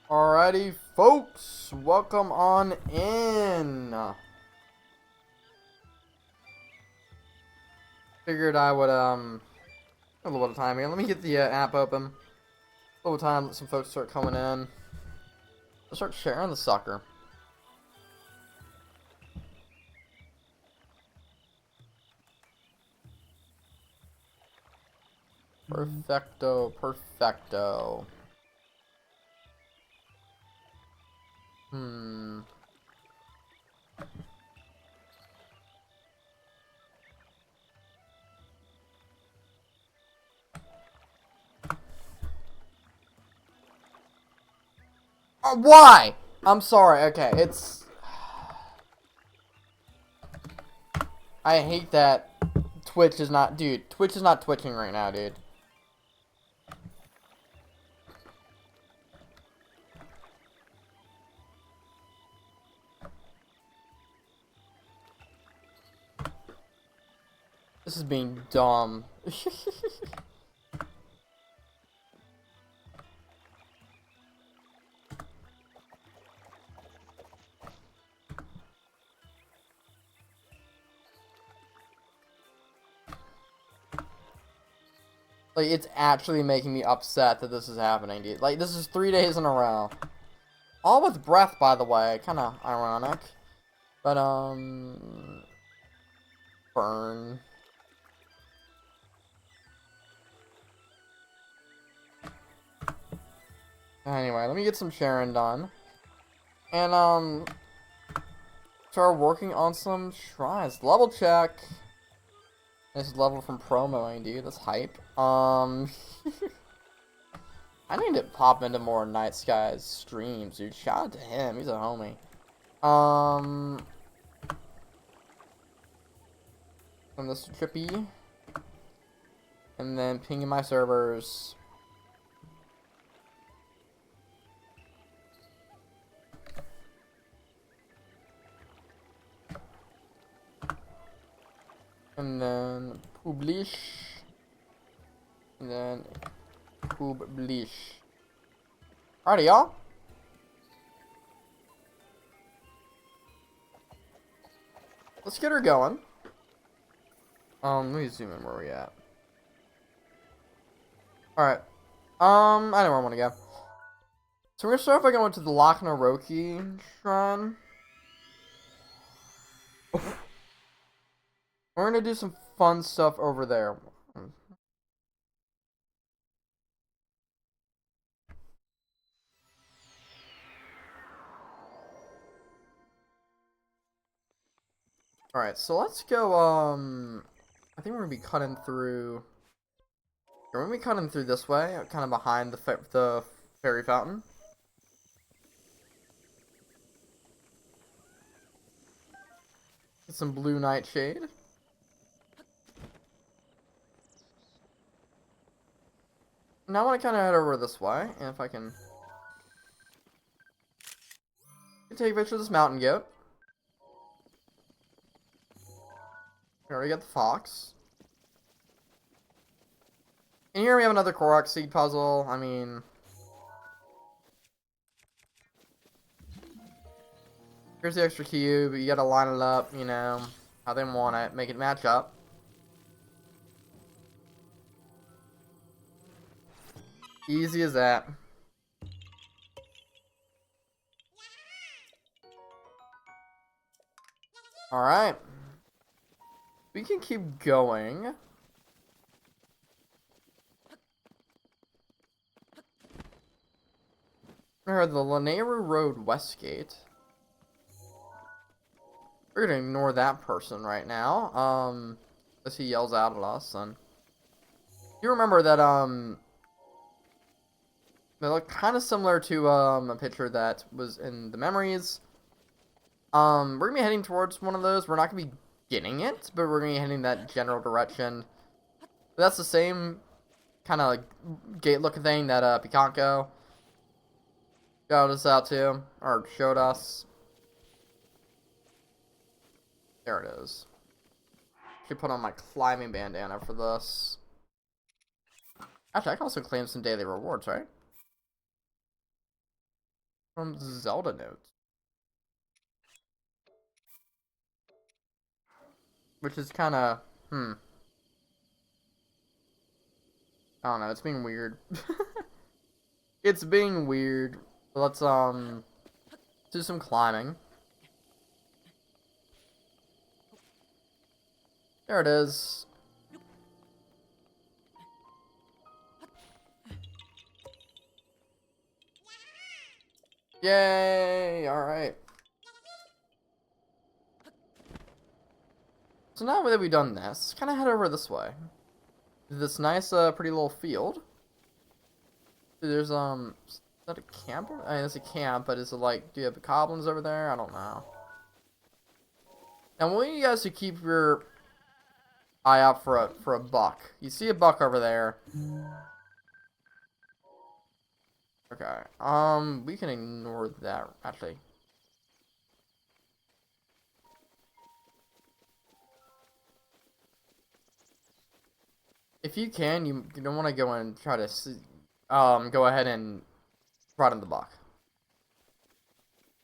Alrighty, folks, welcome on in. Figured I would, a little bit of time here. Let me get the app open. A little time, let some folks start coming in. Let's start sharing the sucker. Perfecto, perfecto. Why? I'm sorry, okay, it's... I hate that Twitch is not... Dude, Twitch is not twitching right now, dude. This is being dumb. Like, it's actually making me upset that this is happening, dude. Like, this is 3 days in a row. All with breath, by the way. Kind of ironic. But, burn. Anyway, let me get some sharing done. And, start working on some shrines. Level check. This level from promoing, dude. That's hype. I need to pop into more Night Skies streams, dude. Shout out to him. He's a homie. And this trippy. And then pinging my servers. And then publish. And then publish. Alrighty, y'all. Let's get her going. Let me zoom in where we at. Alright. I know where I want to go. So we're gonna start by going to the Laknaroki shrine. We're gonna do some fun stuff over there. Alright, so let's go, I think we're gonna be cutting through... We're gonna be cutting through this way, kind of behind the fairy fountain. Get some blue nightshade. Now I want to kind of head over this way, and if I can take a picture of this mountain goat. We already got the fox. And here we have another Korok seed puzzle. I mean, here's the extra cube. You gotta line it up, you know, how they want it, make it match up. Easy as that. Alright. We can keep going. Or the Lanayru Road Westgate. We're gonna ignore that person right now. As he yells out at us, and you remember that, they look kind of similar to, a picture that was in the memories. We're gonna be heading towards one of those. We're not gonna be getting it, but we're gonna be heading that general direction. But that's the same kind of like gate looking thing that, Picanco showed us out to, or showed us. There it is. Should put on my climbing bandana for this. Actually, I can also claim some daily rewards, right? from Zelda notes. Which is kind of, I don't know, it's being weird. It's being weird. Let's, do some climbing. There it is. Yay! Alright. So now that we've done this, let's kind of head over this way. This nice, pretty little field. There's, is that a camp? I mean, it's a camp, but is it like, do you have goblins over there? I don't know. And I want you guys to keep your eye out for a buck. You see a buck over there. Okay. We can ignore that, actually. If you can, you don't want to go and try to go ahead and run in the buck.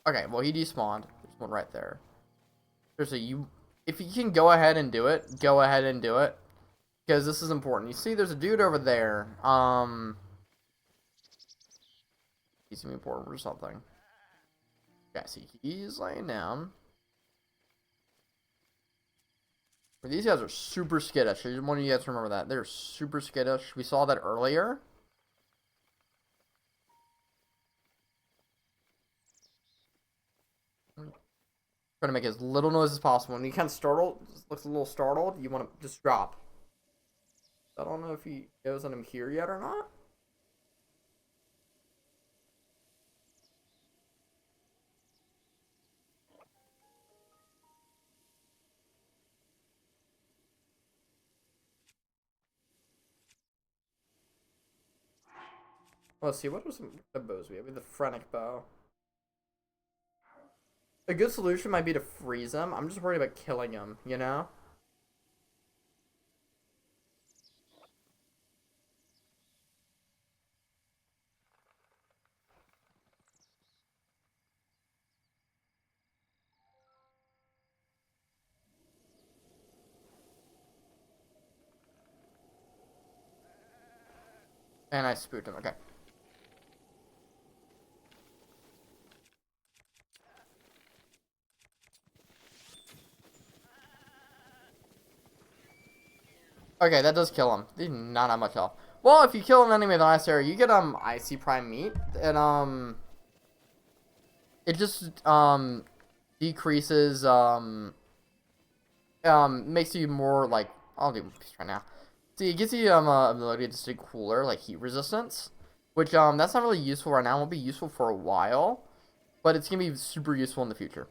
Okay, well, he despawned. There's one right there. Seriously, if you can go ahead and do it, go ahead and do it. Because this is important. You see, there's a dude over there. He's gonna be important for something. Yeah, see, he's laying down. These guys are super skittish. I just want you guys to remember that. They're super skittish. We saw that earlier. Trying to make as little noise as possible. When he kind of startled, looks a little startled, you want to just drop. I don't know if he knows that I'm here yet or not. Let's see, what are some bows we have? We have the Phrenic bow. A good solution might be to freeze him. I'm just worried about killing him, you know? And I spooked him, okay. Okay, that does kill him. He did not have much health. Well, if you kill an enemy with an ice area, you get icy prime meat, and it just decreases makes you more like, I'll do this right now. See, it gives you ability to stay cooler, like heat resistance, which that's not really useful right now. It won't be useful for a while, but it's gonna be super useful in the future.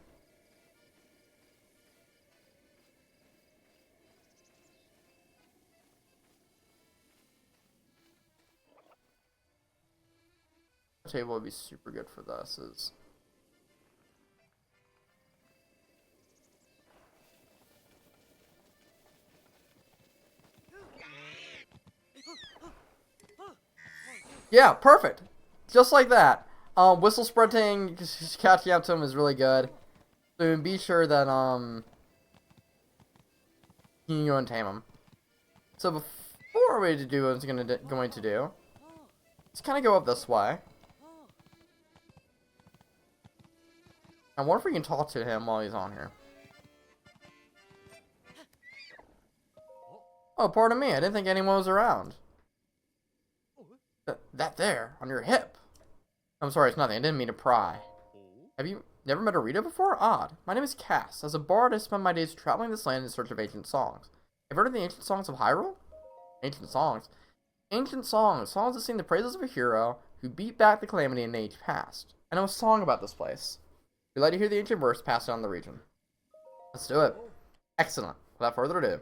I'll tell you what would be super good for this is. Yeah, perfect. Just like that. Whistle sprinting, just catching up to him is really good. So be sure that you can go and tame him. So before we do what I'm going to do, let's kind of go up this way. I wonder if we can talk to him while he's on here. Oh, pardon me. I didn't think anyone was around. That there, on your hip. I'm sorry, it's nothing. I didn't mean to pry. Have you never met a Rita before? Odd. My name is Cass. As a bard, I spend my days traveling this land in search of ancient songs. Have you heard of the ancient songs of Hyrule? Ancient songs. Ancient songs. Songs that sing the praises of a hero who beat back the calamity in age past. I know a song about this place. We'd like to hear the ancient verse passed on the region. Let's do it. Excellent. Without further ado.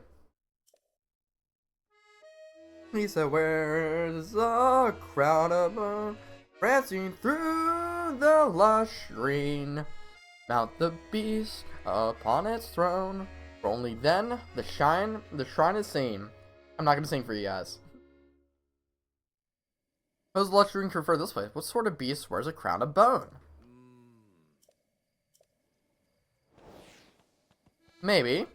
He said, where's a crown of bone prancing through the lush green? Mount the beast upon its throne, for only then the shrine is seen. I'm not gonna sing for you guys. How does the lush green confer this way? What sort of beast wears a crown of bone? Maybe.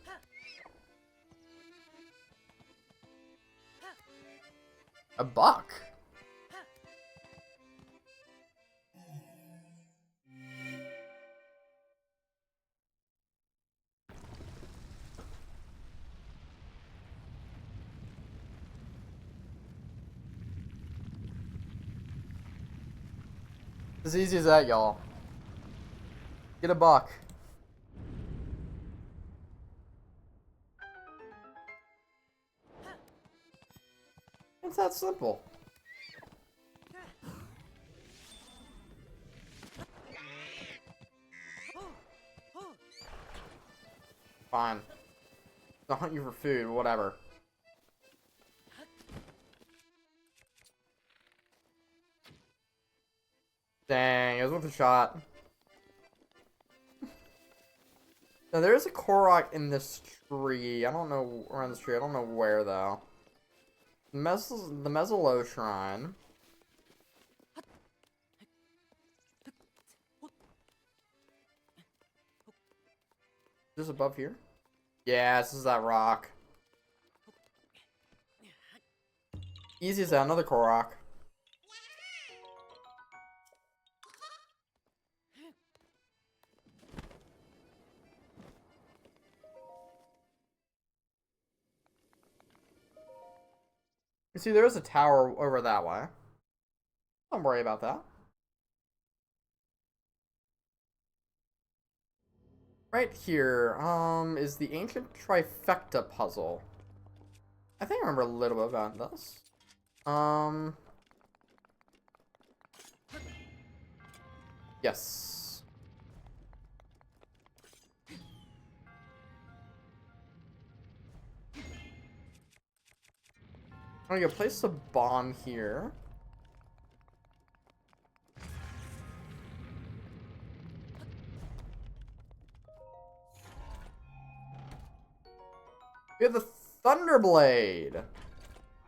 A buck. As easy as that, y'all. Get a buck. It's that simple. Fine. I'll hunt you for food, whatever. Dang, it was worth a shot. Now, there's a Korok in this tree. I don't know, around this tree. I don't know where, though. The Mezzalo Shrine. Just above here? Yeah, this is that rock. Easy as that, another Korok. You see, there is a tower over that way. Don't worry about that. Right here, is the ancient trifecta puzzle. I think I remember a little bit about this. Yes. I'm gonna place a bomb here. We have the Thunderblade.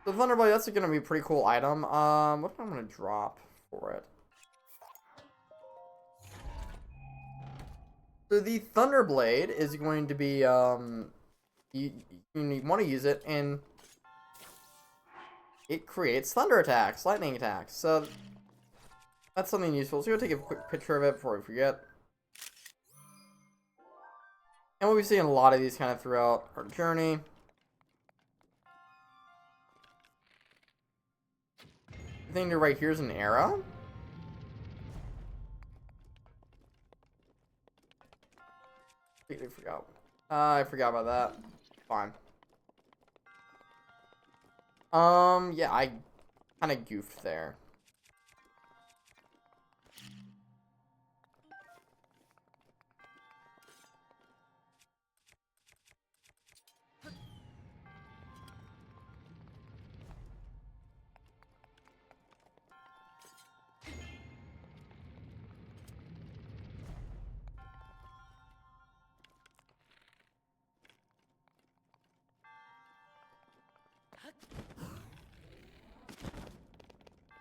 The Thunderblade, that's gonna be a pretty cool item. What am I gonna drop for it? So the Thunderblade is going to be, you want to use it, and it creates thunder attacks, lightning attacks. So that's something useful. So we'll take a quick picture of it before we forget. And we'll be seeing a lot of these kind of throughout our journey. I think right here is an arrow. Completely forgot. I forgot about that. Fine. Yeah, I kind of goofed there.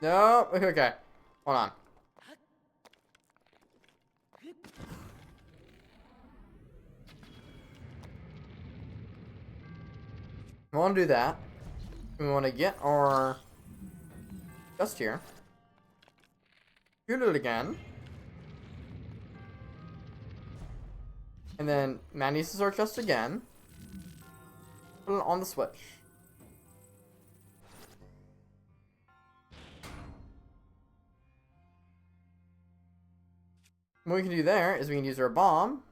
No, okay. Hold on. We want to do that. We want to get our chest here. Shoot it again. And then Magnesis our chest again. Put it on the switch. What we can do there is we can use our bomb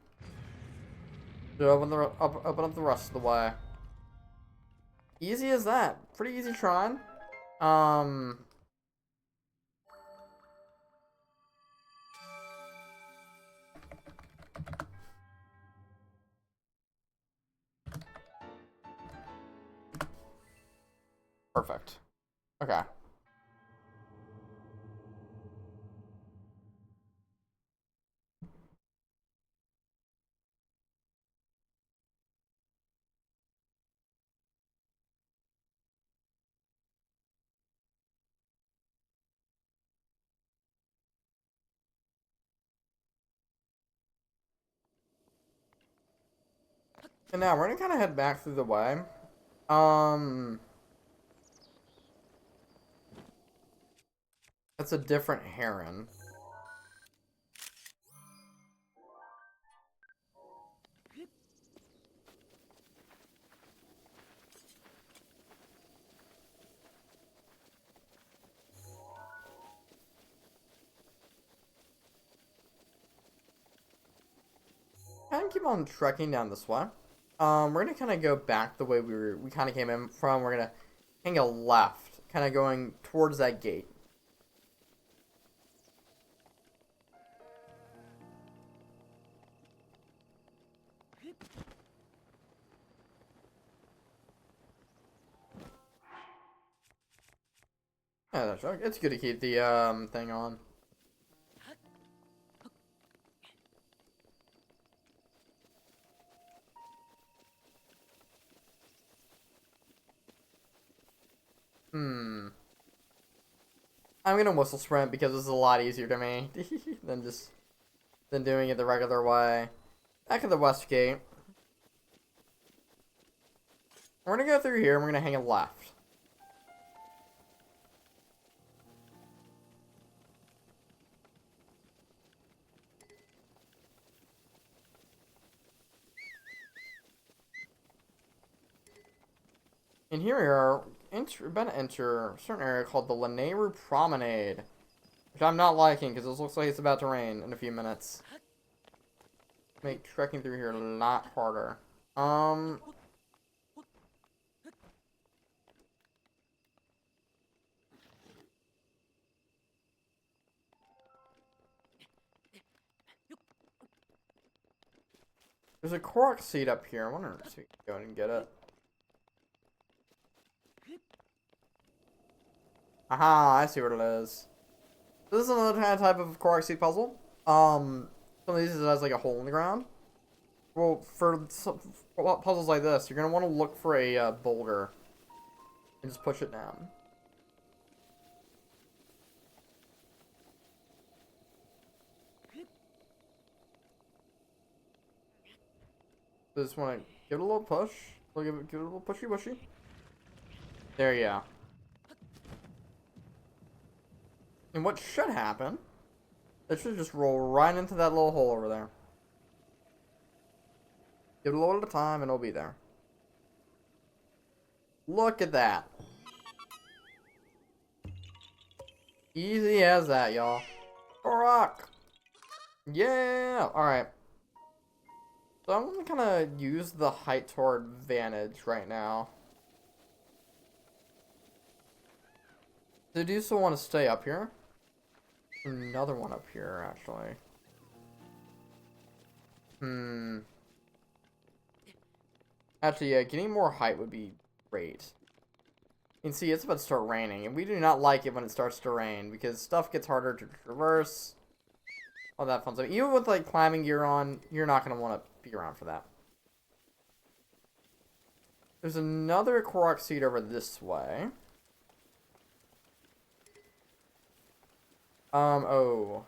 to open up the rest of the way. Easy as that. Pretty easy trying. Perfect. Okay. And now we're gonna kind of head back through the way. Um, that's a different heron. Kind of keep on trekking down this way. We're gonna kind of go back the way we kind of came in from. We're gonna hang a left, kind of going towards that gate. Yeah, that's right. It's good to keep the thing on. Hmm. I'm gonna whistle sprint because this is a lot easier to me than doing it the regular way. Back at the west gate. We're gonna go through here and we're gonna hang a left. And here we are, about to enter a certain area called the Lanayru Promenade. Which I'm not liking, because it looks like it's about to rain in a few minutes. Make trekking through here a lot harder. There's a Korok seed up here. I wonder if we can go and get it. Aha, I see what it is. This is another kind of type of Korok seed puzzle. Some of these has like a hole in the ground. Well, for puzzles like this, you're gonna want to look for a boulder and just push it down. So just want to give it a little push. Give it a little pushy. There you go. And what should happen, it should just roll right into that little hole over there. Give it a little bit of time and it'll be there. Look at that. Easy as that, y'all. Rock. Yeah. Alright. So I'm gonna kind of use the height to our advantage right now. So do you still want to stay up here? Another one up here, actually. Actually, yeah, getting more height would be great. You can see it's about to start raining, and we do not like it when it starts to rain, because stuff gets harder to traverse. All that fun stuff. Even with, like, climbing gear on, you're not going to want to be around for that. There's another Korok seed over this way. Oh.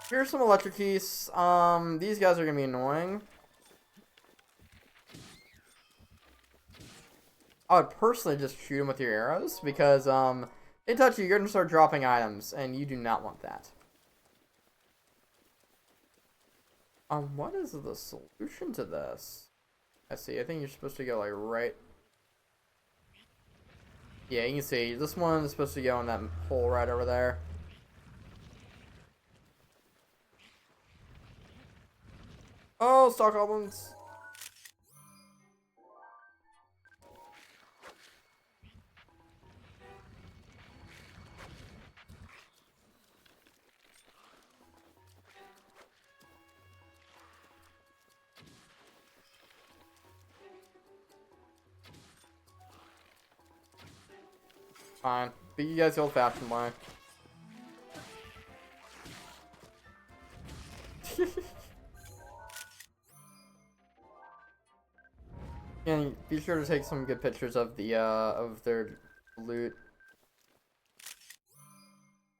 Here's some electric keys. These guys are gonna be annoying. I would personally just shoot them with your arrows because, they touch you, you're gonna start dropping items, and you do not want that. What is the solution to this? I see. I think you're supposed to go, like, right. Yeah, you can see. This one is supposed to go in that hole right over there. Oh, stock goblins. Fine. Beat you guys the old-fashioned way. And be sure to take some good pictures of the of their loot.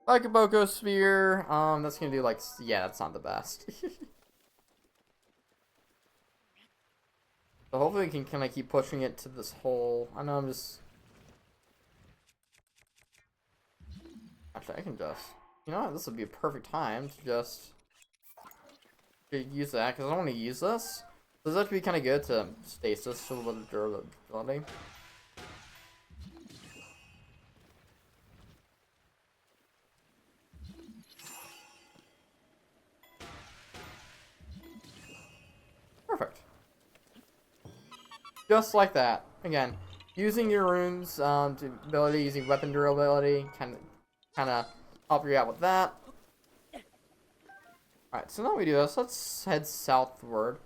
Like a Boko Sphere. That's gonna do like, yeah, that's not the best. So hopefully we can kind of keep pushing it to this hole. I know I'm just... Actually, I can just... You know what? This would be a perfect time to just use that, because I don't want to use this. This would be kind of good to stasis a little bit of durability. Perfect. Just like that. Again, using your runes to ability, using weapon durability, kind of help you out with that. Alright, so now we do this. Let's head southward.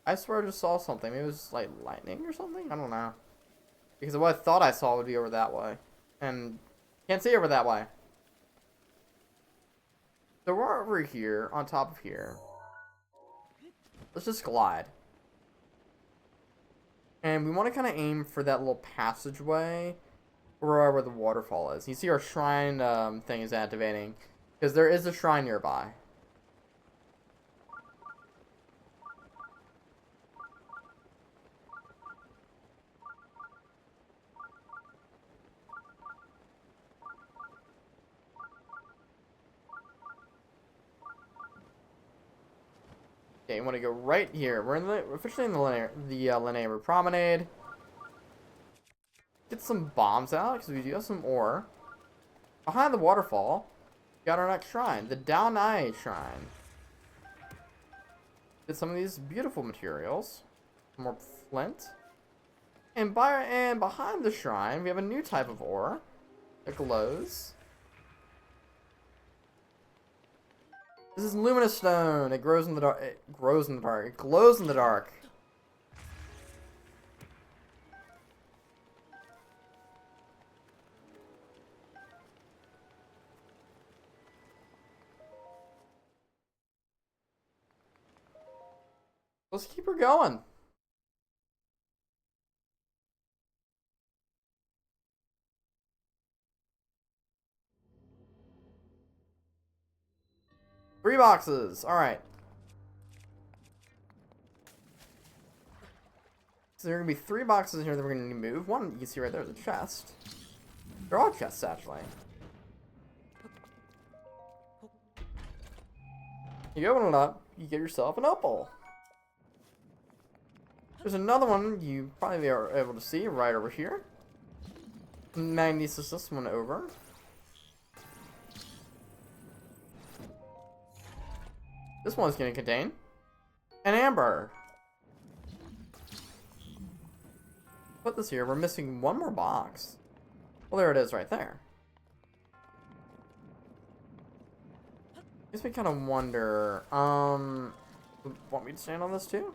I swear I just saw something. Maybe it was like lightning or something? I don't know. Because what I thought I saw would be over that way. And can't see over that way. So we're over here, on top of here. Let's just glide. And we want to kind of aim for that little passageway where the waterfall is. You see our shrine thing is activating. Because there is a shrine nearby. Okay, you want to go right here. We're officially in the linear promenade. Get some bombs out because we do have some ore. Behind the waterfall, we got our next shrine, the Down Eye Shrine. Get some of these beautiful materials, more flint, and behind the shrine we have a new type of ore that glows. This is luminous stone. It grows in the dark. It grows in the dark. It glows in the dark. Let's keep her going. Three boxes. All right. So there are gonna be three boxes in here that we're gonna need to move. One you can see right there is a chest. They're all chests actually. You open it up, you get yourself an opal. There's another one you probably are able to see right over here. Magnesis this one over. This one's going to contain an amber. Put this here. We're missing one more box. Well, there it is right there. Guess we kind of wonder, want me to stand on this too?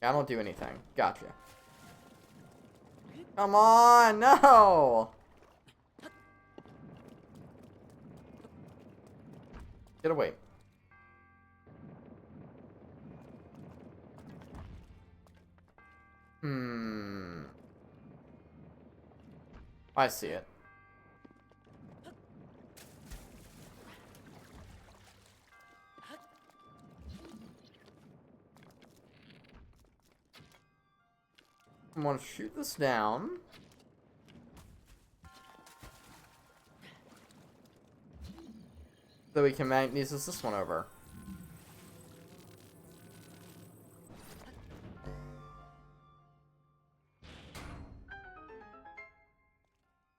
Yeah, I don't do anything. Gotcha. Come on, no! Get away. I see it. I'm gonna shoot this down. So we can magnesis this one over.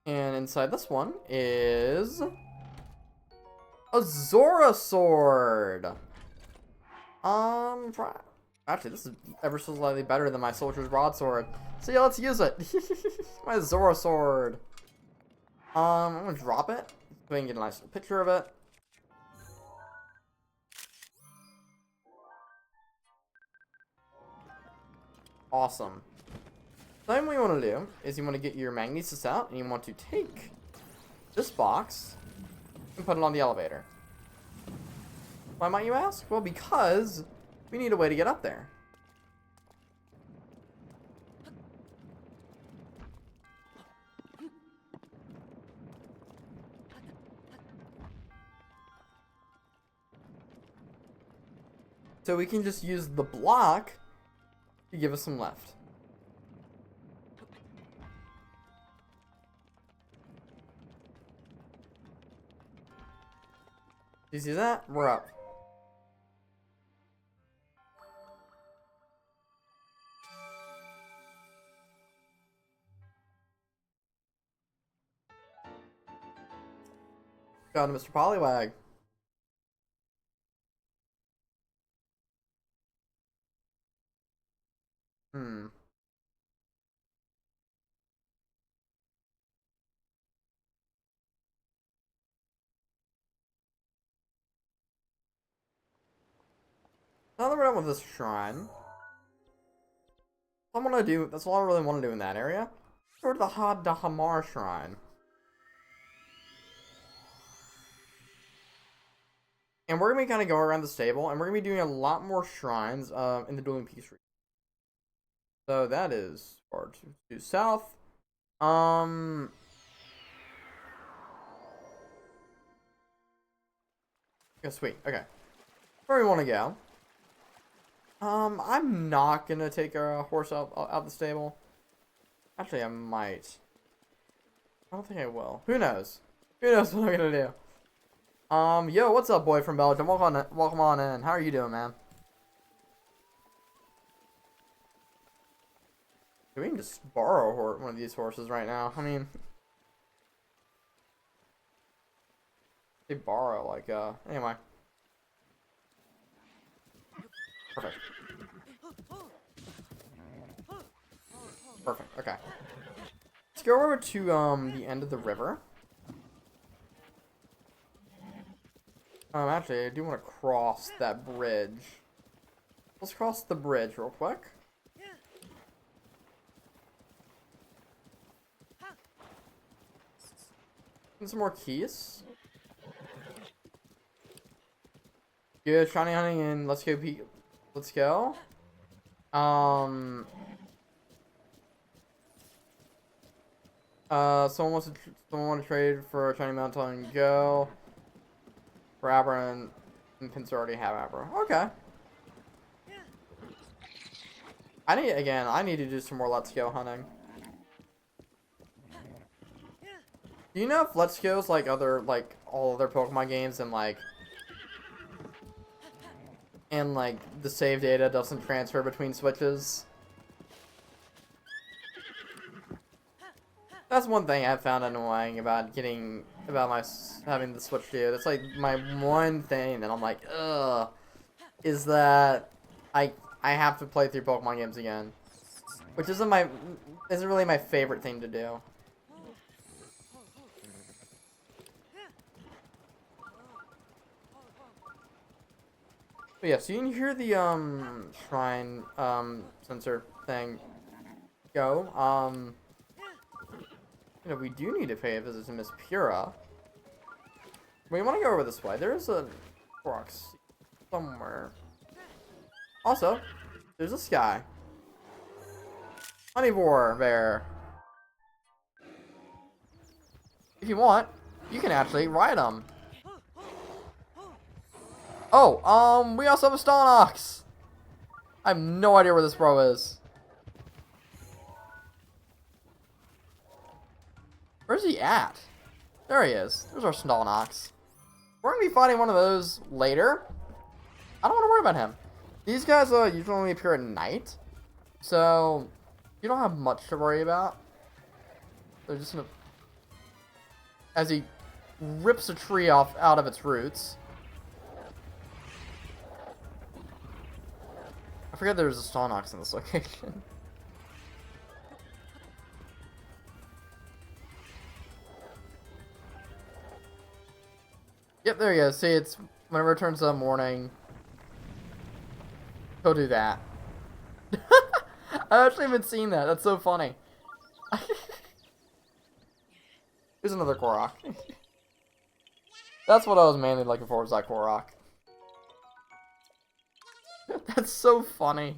And inside this one is a Zora sword. Actually, this is ever so slightly better than my soldier's broadsword. So yeah, let's use it. My Zora sword. I'm gonna drop it so we can get a nice little picture of it. Awesome. Then what you want to do is you want to get your magnesis out and you want to take this box and put it on the elevator. Why might you ask? Well, because we need a way to get up there. So we can just use the block to give us some left. You see that? We're up. Got Mr. Poliwag. Hmm. Now that we're done with this shrine, I'm gonna do. That's all I really want to do in that area. Go to the Had Dahamar shrine. And we're gonna be kind of going around the stable, and we're gonna be doing a lot more shrines in the Dueling Peaks region. So that is far to south. Yeah, sweet. Okay. Where we want to go? I'm not gonna take a horse out the stable. Actually, I might. I don't think I will. Who knows? Who knows what I'm gonna do? Yo, what's up, boy from Belgium? Welcome on in. How are you doing, man? We can just borrow one of these horses right now. I mean, they borrow like anyway. Perfect. Perfect. Okay. Let's go over to the end of the river. Actually, I do want to cross that bridge. Let's cross the bridge real quick. And some more keys. Good shiny hunting and let's go. Let's go. Someone wants to trade for a shiny mountain. Go. For Abra and Pincer already have Abra. Okay. I need to do some more Let's Go hunting. Do you know if Let's Go's like all other Pokemon games and the save data doesn't transfer between switches? That's one thing I've found annoying about having the Switch to. That's like my one thing that I'm like, ugh, is that I have to play through Pokemon games again, which isn't really my favorite thing to do. But yeah, so you can hear the shrine sensor thing go. You know, we do need to pay a visit to Miss Pura. We want to go over this way. There's a Brox somewhere. Also, there's a Sky. Honeybore there. If you want, you can actually ride them. Oh, we also have a Stalnox. I have no idea where this bro is. Where's he at? There he is. There's our Stalnox. We're gonna be fighting one of those later. I don't want to worry about him. These guys usually only appear at night, so you don't have much to worry about. They're just gonna, as he rips a tree off out of its roots. I forget there's a Stalnox in this location. Yep, there you go. See, it's whenever it turns to morning, he'll do that. I actually haven't seen that. That's so funny. Here's another Korok. That's what I was mainly looking for, was that Korok. That's so funny.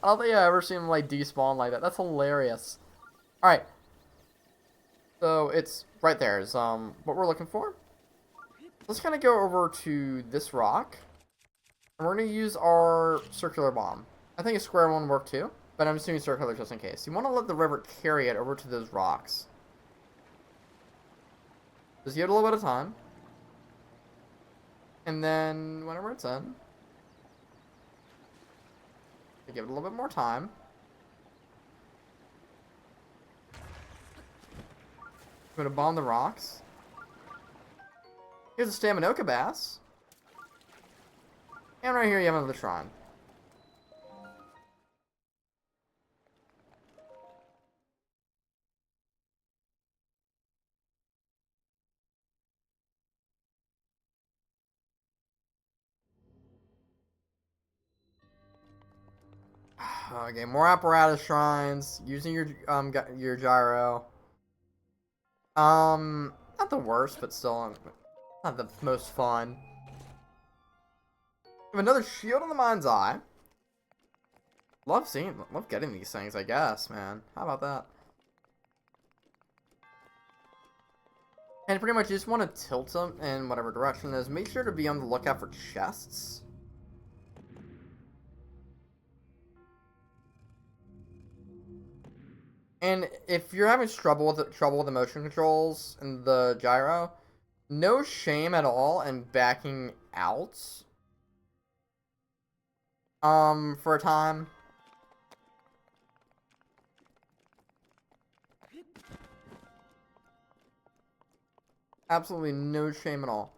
I don't think I've ever seen him like despawn like that. That's hilarious. Alright. So it's right there is what we're looking for. Let's kind of go over to this rock. And we're going to use our circular bomb. I think a square one work too, but I'm assuming circular just in case. You want to let the river carry it over to those rocks. Just give it a little bit of time. And then, whenever it's in, give it a little bit more time. I'm going to bomb the rocks. Here's a Staminoka Bass. And right here you have another shrine. Okay, more apparatus shrines. Using your gyro. Not the worst, but still not the most fun. We have another shield in the mind's eye. Love getting these things, I guess, man. How about that? And pretty much you just want to tilt them in whatever direction it is. Make sure to be on the lookout for chests. And if you're having trouble with the motion controls and the gyro, no shame at all in backing out. For a time. Absolutely no shame at all.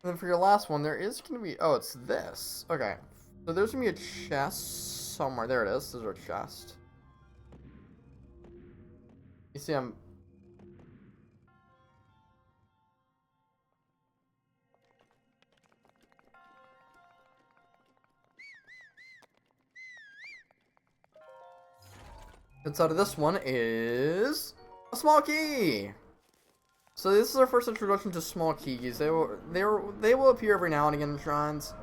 And then for your last one, there is going to be... Oh, it's this. Okay. So there's going to be a chest somewhere. There it is. There's our chest. You see, I'm... Inside of this one is... a small key! So this is our first introduction to small keys. They will appear every now and again in shrines.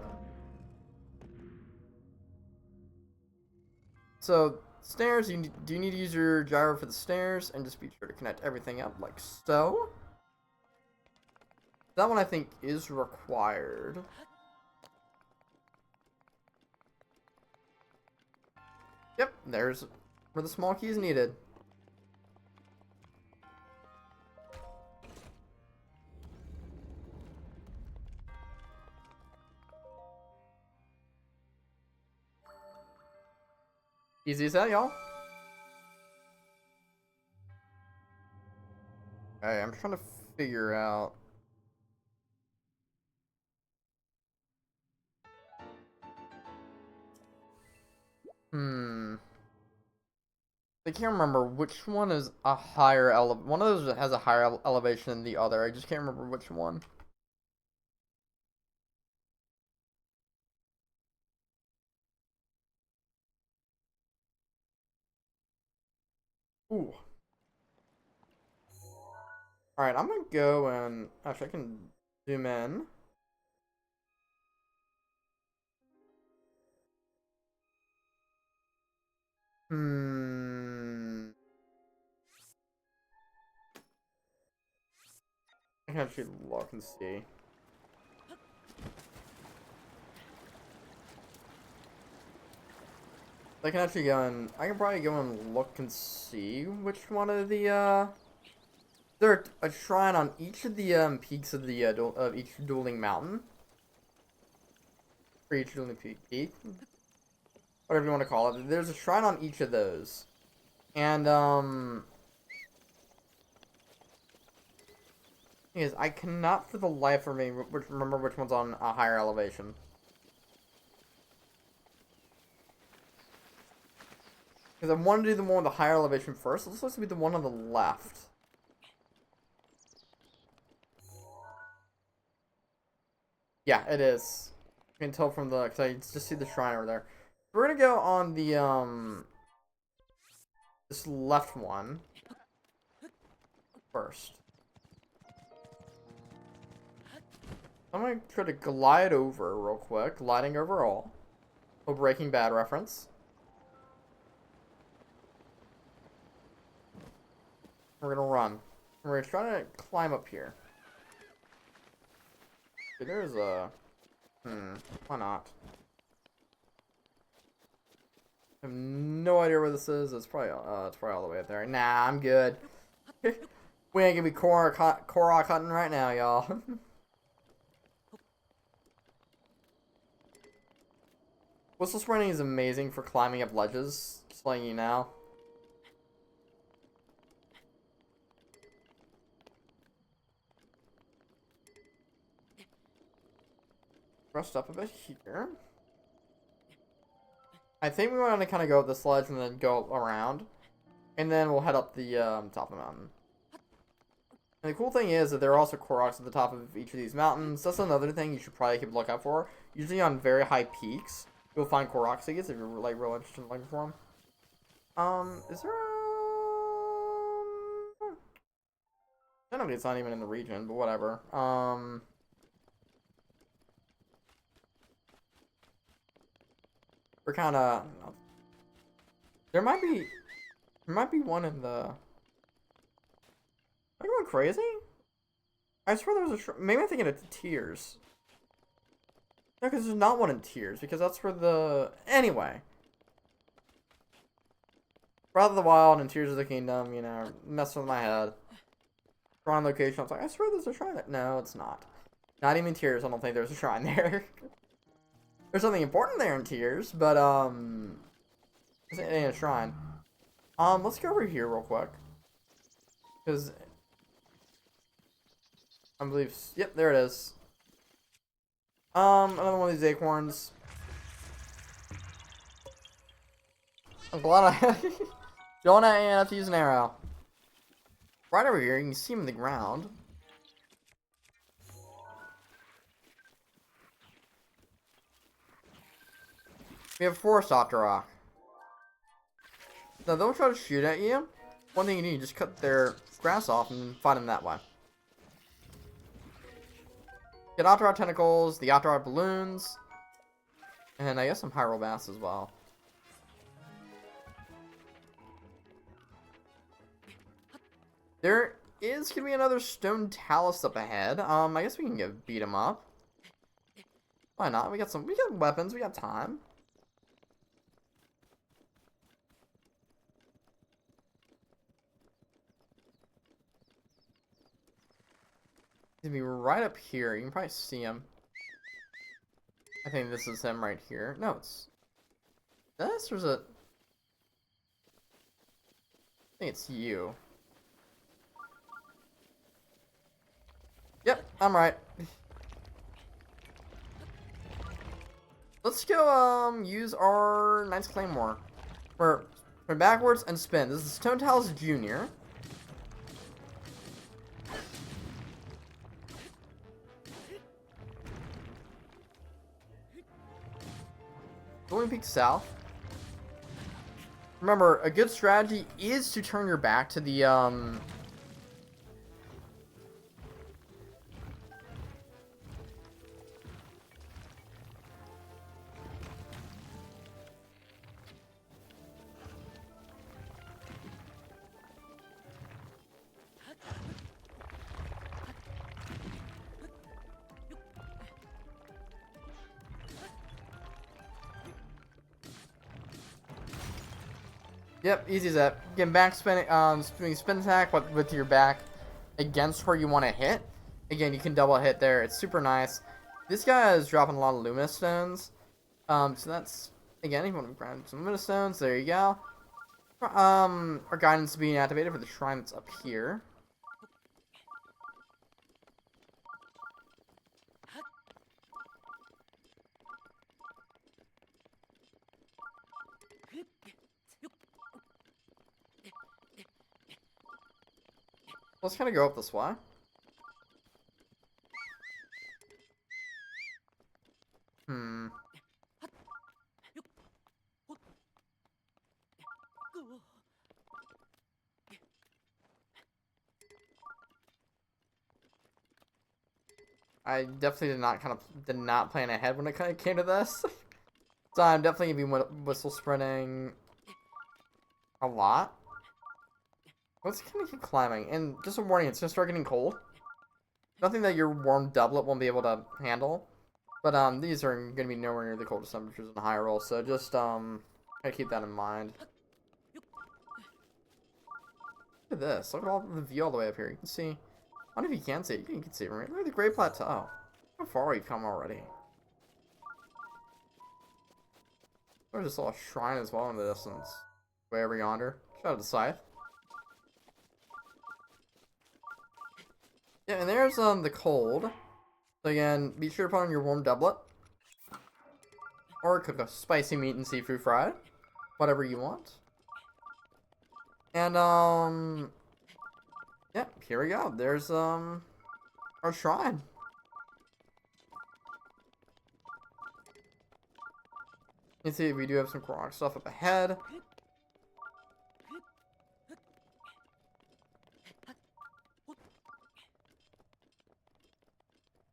So stairs, do you need to use your gyro for the stairs, and just be sure to connect everything up like so. That one I think is required. Yep, there's where the small key is needed. Easy as that, y'all. Okay, I'm trying to figure out. I can't remember which one is a higher one of those has a higher elevation than the other. I just can't remember which one. Ooh. Alright, I'm gonna go and... Actually, I can zoom in. I can actually look and see. I can actually go and... I can probably go and look and see which one of the, There's a shrine on each of the, peaks of the, of each dueling mountain. For each dueling peak. Whatever you want to call it. There's a shrine on each of those. And, is I cannot for the life of me remember which one's on a higher elevation. Because I want to do the one with the higher elevation first. This looks to be the one on the left. Yeah, it is. You can tell from the... Because I just see the shrine over there. We're going to go on the, this left one first. I'm going to try to glide over real quick. Gliding over all. A Breaking Bad reference. We're gonna run. We're trying to climb up here. Okay, there's a... why not? I have no idea where this is. It's probably all the way up there. Nah, I'm good. We ain't gonna be Korok hunting right now, y'all. Whistle sprinting is amazing for climbing up ledges. Just letting you know. Rest up a bit here. I think we want to kind of go up this ledge and then go around. And then we'll head up the top of the mountain. And the cool thing is that there are also Koroks at the top of each of these mountains. That's another thing you should probably keep a lookout for. Usually on very high peaks, you'll find Korok seeds if you're like real interested in looking for them. Is there technically it's not even in the region, but whatever. We're kind of... There might be one in the... Am I going crazy? I swear there was a... Maybe I'm thinking of Tears. No, because there's not one in Tears, because that's where the... Anyway. Breath of the Wild and Tears of the Kingdom, you know, messing with my head. Wrong location, I was like, I swear there's a shrine there. No, it's not. Not even Tears, I don't think there's a shrine there. There's something important there in Tears, but, it ain't a shrine. Let's go over here real quick. Because... I believe... Yep, there it is. Another one of these acorns. I'm glad I... Don't have to use an arrow. Right over here, you can see him in the ground. We have Forest Octa Rock. Now, they'll try to shoot at you. One thing you need, just cut their grass off and fight them that way. Get Octa Rock tentacles, the Octa Rock balloons, and I guess some Hyrule Bass as well. There is gonna be another stone talus up ahead. I guess we can go beat him up. Why not? We got weapons, we got time. He's gonna be right up here. You can probably see him. I think this is him right here. No, it's this. There's a. I think it's you. Yep, I'm right. Let's go use our Knight's Claymore. We're backwards and spin. This is Stone Talus Jr. Going peek south. Remember, a good strategy is to turn your back to the Yep, easy as that. Again, back spin, spin attack with your back against where you want to hit. Again, you can double hit there. It's super nice. This guy is dropping a lot of Luminous Stones. So that's, again, if you want to grab some Luminous Stones, there you go. Our guidance is being activated for the shrine that's up here. Let's kind of go up this way. I definitely did not plan ahead when it kind of came to this. So I'm definitely gonna be whistle sprinting a lot. Let's kind of keep climbing. And just a warning, it's gonna start getting cold. Nothing that your warm doublet won't be able to handle. But these are gonna be nowhere near the coldest temperatures in the high roll, so just gotta keep that in mind. Look at this. Look at all the view all the way up here. You can see. I don't know if you can see it. You can see it right. Look at the Great Plateau. How far we've come already. There's this little shrine as well in the distance. Way over yonder. Shout out to Scythe. Yeah, and there's the cold. So again, be sure to put on your warm doublet. Or cook a spicy meat and seafood fry. Whatever you want. And yeah, here we go. There's our shrine. You can see we do have some Korok stuff up ahead.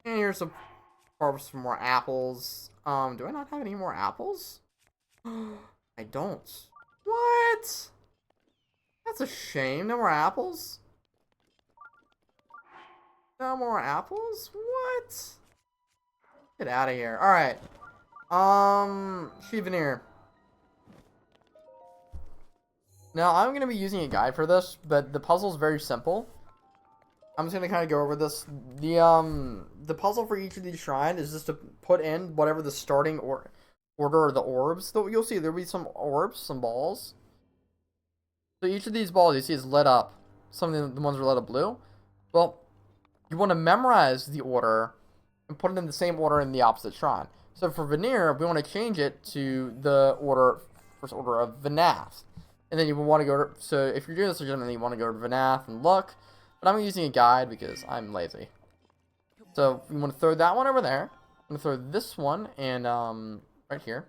And here's some harvest some more apples. Do I not have any more apples? I don't. What? That's a shame. No more apples? No more apples? What? Get out of here. Alright. Souvenir. Now, I'm going to be using a guide for this, but the puzzle is very simple. I'm just going to kind of go over this. The puzzle for each of these shrines is just to put in whatever the starting order of the orbs. So you'll see there'll be some orbs, some balls. So each of these balls you see is lit up. Some of the ones are lit up blue. Well, you want to memorize the order and put it in the same order in the opposite shrine. So for Veneer, we want to change it to the first order of Venath. And then you want to go to, so if you're doing this legitimately, you want to go to Venath and look. But I'm using a guide because I'm lazy. So you want to throw that one over there. I'm going to throw this one and right here.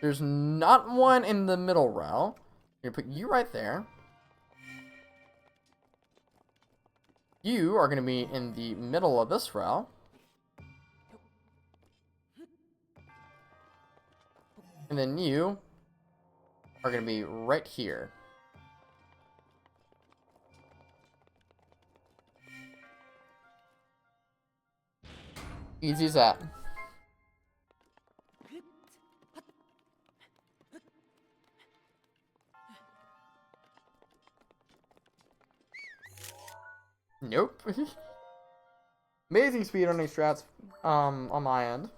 There's not one in the middle row. You're going to put you right there. You are going to be in the middle of this row. And then you are going to be right here. Easy as that. Nope. Amazing speedrunning strats on my end.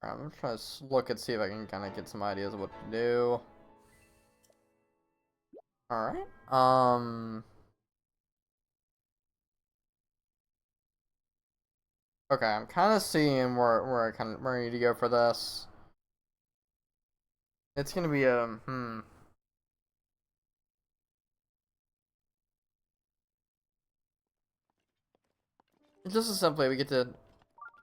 Alright, I'm trying to look and see if I can kind of get some ideas of what to do. Alright. Okay, I'm kind of seeing where I need to go for this. It's gonna be just as simply, we get to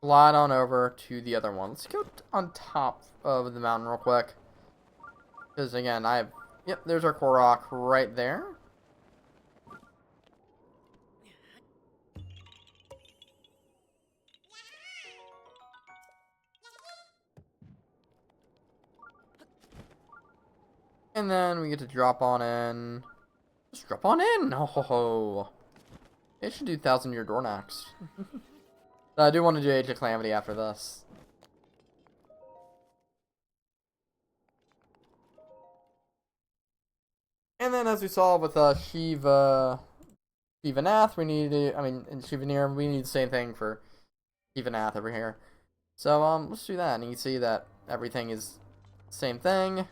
glide on over to the other one. Let's go on top of the mountain real quick. Because again, yep, there's our Korok right there. And then we get to drop on in. Just drop on in! Oh ho ho. It should do 1,000-year door next. I do want to do Age of Calamity after this. And then as we saw with Shivanath, we need to, in Shivanir, we need the same thing for Shivanath over here. So, let's do that. And you can see that everything is the same thing.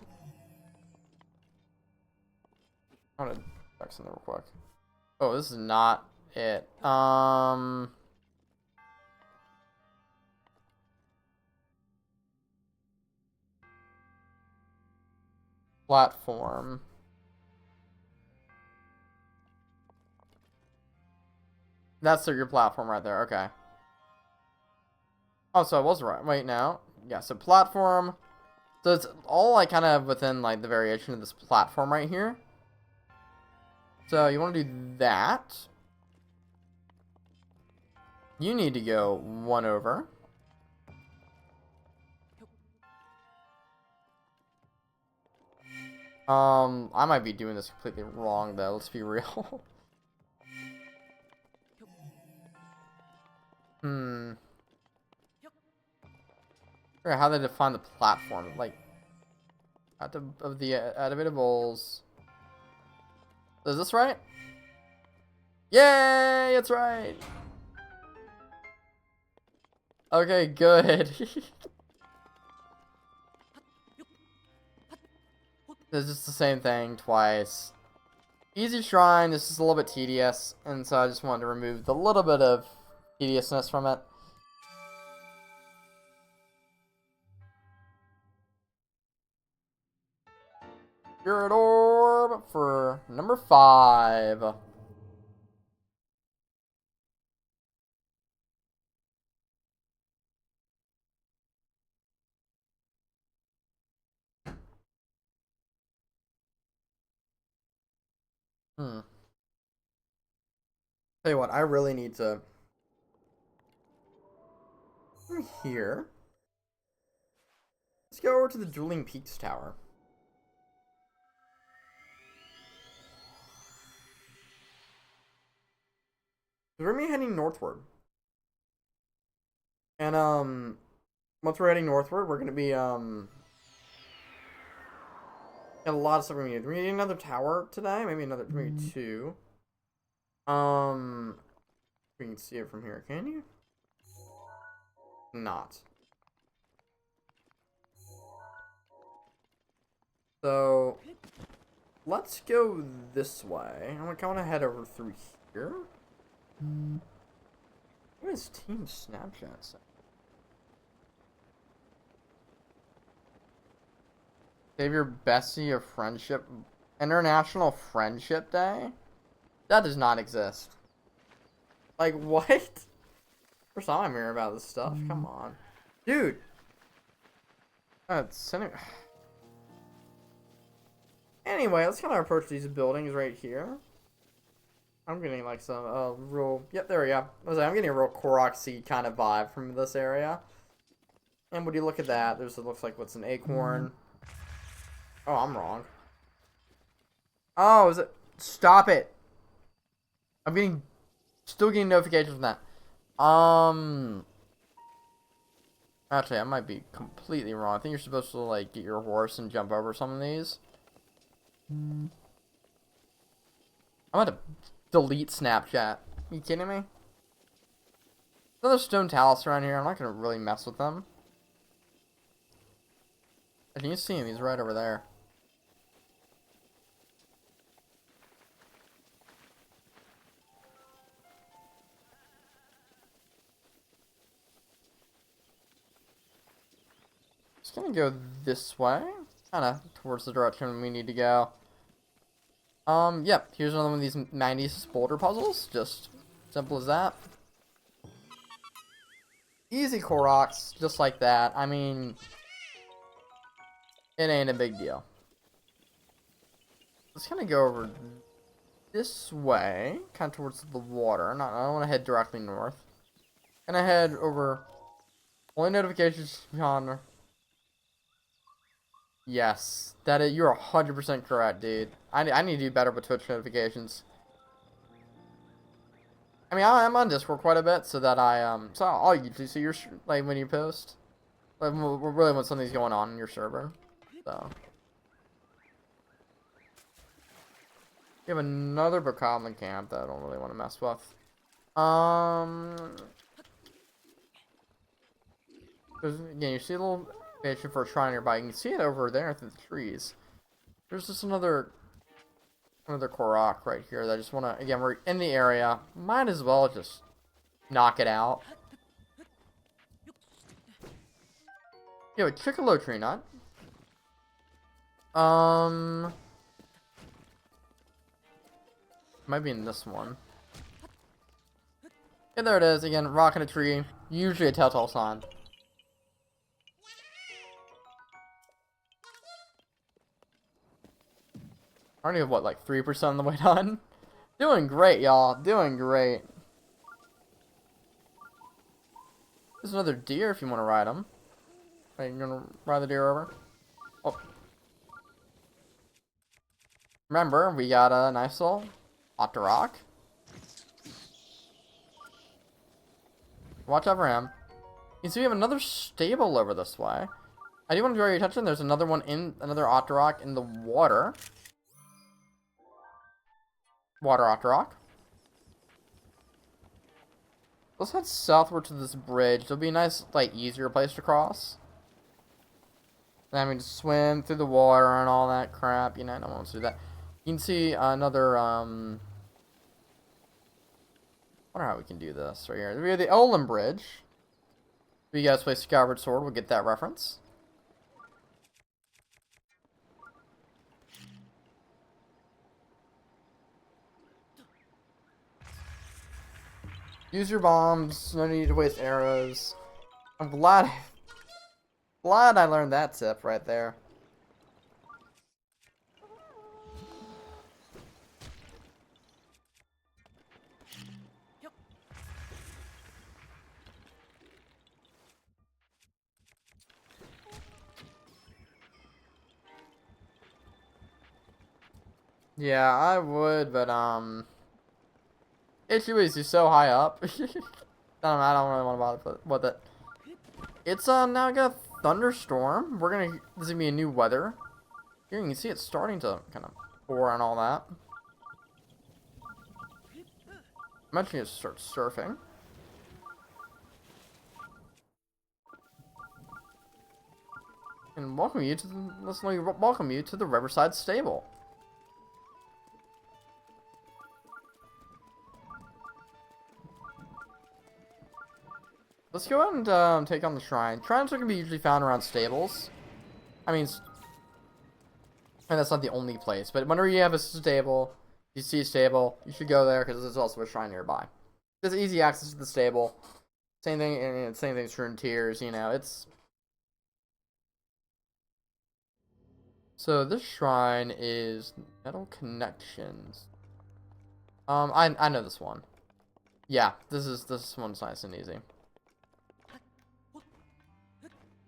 I want to check something real quick. Oh, this is not it. Platform. That's your platform right there. Okay. Oh, so I was right. Wait, now. Yeah, so platform. So it's all like kind of within like the variation of this platform right here. So you want to do that. You need to go one over. I might be doing this completely wrong though. Let's be real. Hmm. Or how they define the platform, like of the elevated bowls. Is this right? Yay! It's right. Okay, good. It's just the same thing twice. Easy shrine. This is a little bit tedious, and so I just wanted to remove the little bit of tediousness from it. Spirit orb for number 5. Tell you what, I really need to. Here. Let's go over to the Dueling Peaks Tower. We're gonna be heading northward. And once we're heading northward, we're gonna be got a lot of stuff we need. We need another tower today, maybe 2. We can see it from here, can you? Not. So let's go this way. I'm gonna head over through here. What is Team Snapchat say? Save your bestie of friendship. International Friendship Day? That does not exist. Like, what? First time I'm hearing about this stuff. Come on. Dude. Anyway, let's kind of approach these buildings right here. I'm getting like some real... Yep, there we go. I'm getting a real Korok seed kind of vibe from this area. And when you look at that, it looks like what's an acorn. Oh, I'm wrong. Oh, is it? Stop it. I'm still getting notifications from that. Actually, I might be completely wrong. I think you're supposed to like get your horse and jump over some of these. I'm about to delete Snapchat. Are you kidding me? Another stone talus around here. I'm not gonna really mess with them. Can you see him? He's right over there. Just gonna go this way, kind of towards the direction we need to go. Yep. Here's another one of these 90s boulder puzzles. Just simple as that. Easy Koroks, just like that. I mean, it ain't a big deal. Let's kind of go over this way, kind of towards the water. I don't want to head directly north. Gonna head over. Only notifications on. Yes, you're 100% correct, dude. I need to do better with Twitch notifications. I mean, I'm on Discord quite a bit, so that so I'll usually see your like when you post. Like, really when something's going on in your server, so. You have another Bokoblin camp that I don't really want to mess with. Again, you see a little station for a shrine nearby. You can see it over there through the trees. There's just another Korok right here that I just want to... Again, we're in the area. Might as well just knock it out. Yo, Chickalo tree nut. Might be in this one. Yeah, there it is. Again, rock in a tree. Usually a telltale sign. Already have, what, like 3% on the way done? Doing great, y'all. Doing great. There's another deer if you want to ride him. Are you gonna ride the deer over? Oh. Remember, we got a nice little hot to rock. Watch out for him. You see, we have another stable over this way. I do want to draw your attention. There's another one in another Otterrock in the water. Water Otterrock. Let's head southward to this bridge. It'll be a nice, like, easier place to cross. I mean, swim through the water and all that crap. You know, I don't want to do that. You can see another, I wonder how we can do this right here. We have the Olin Bridge. If you guys play Skyward Sword, we'll get that reference. Use your bombs. No need to waste arrows. I'm glad I learned that tip right there. Yeah, I would, but issue is he's so high up. I don't really want to bother with it. It's now got a thunderstorm. This is gonna be a new weather. Here you can see it's starting to kind of pour and all that. Eventually it starts surfing. And welcome you to the Riverside Stable. Let's go ahead and take on the shrine. Shrines are going to be usually found around stables. I mean, and that's not the only place, but whenever you have a stable, you see a stable, you should go there because there's also a shrine nearby. There's easy access to the stable. Same thing, and same thing's true in tiers, you know, it's... So this shrine is Metal Connections. I know this one. Yeah, this one's nice and easy.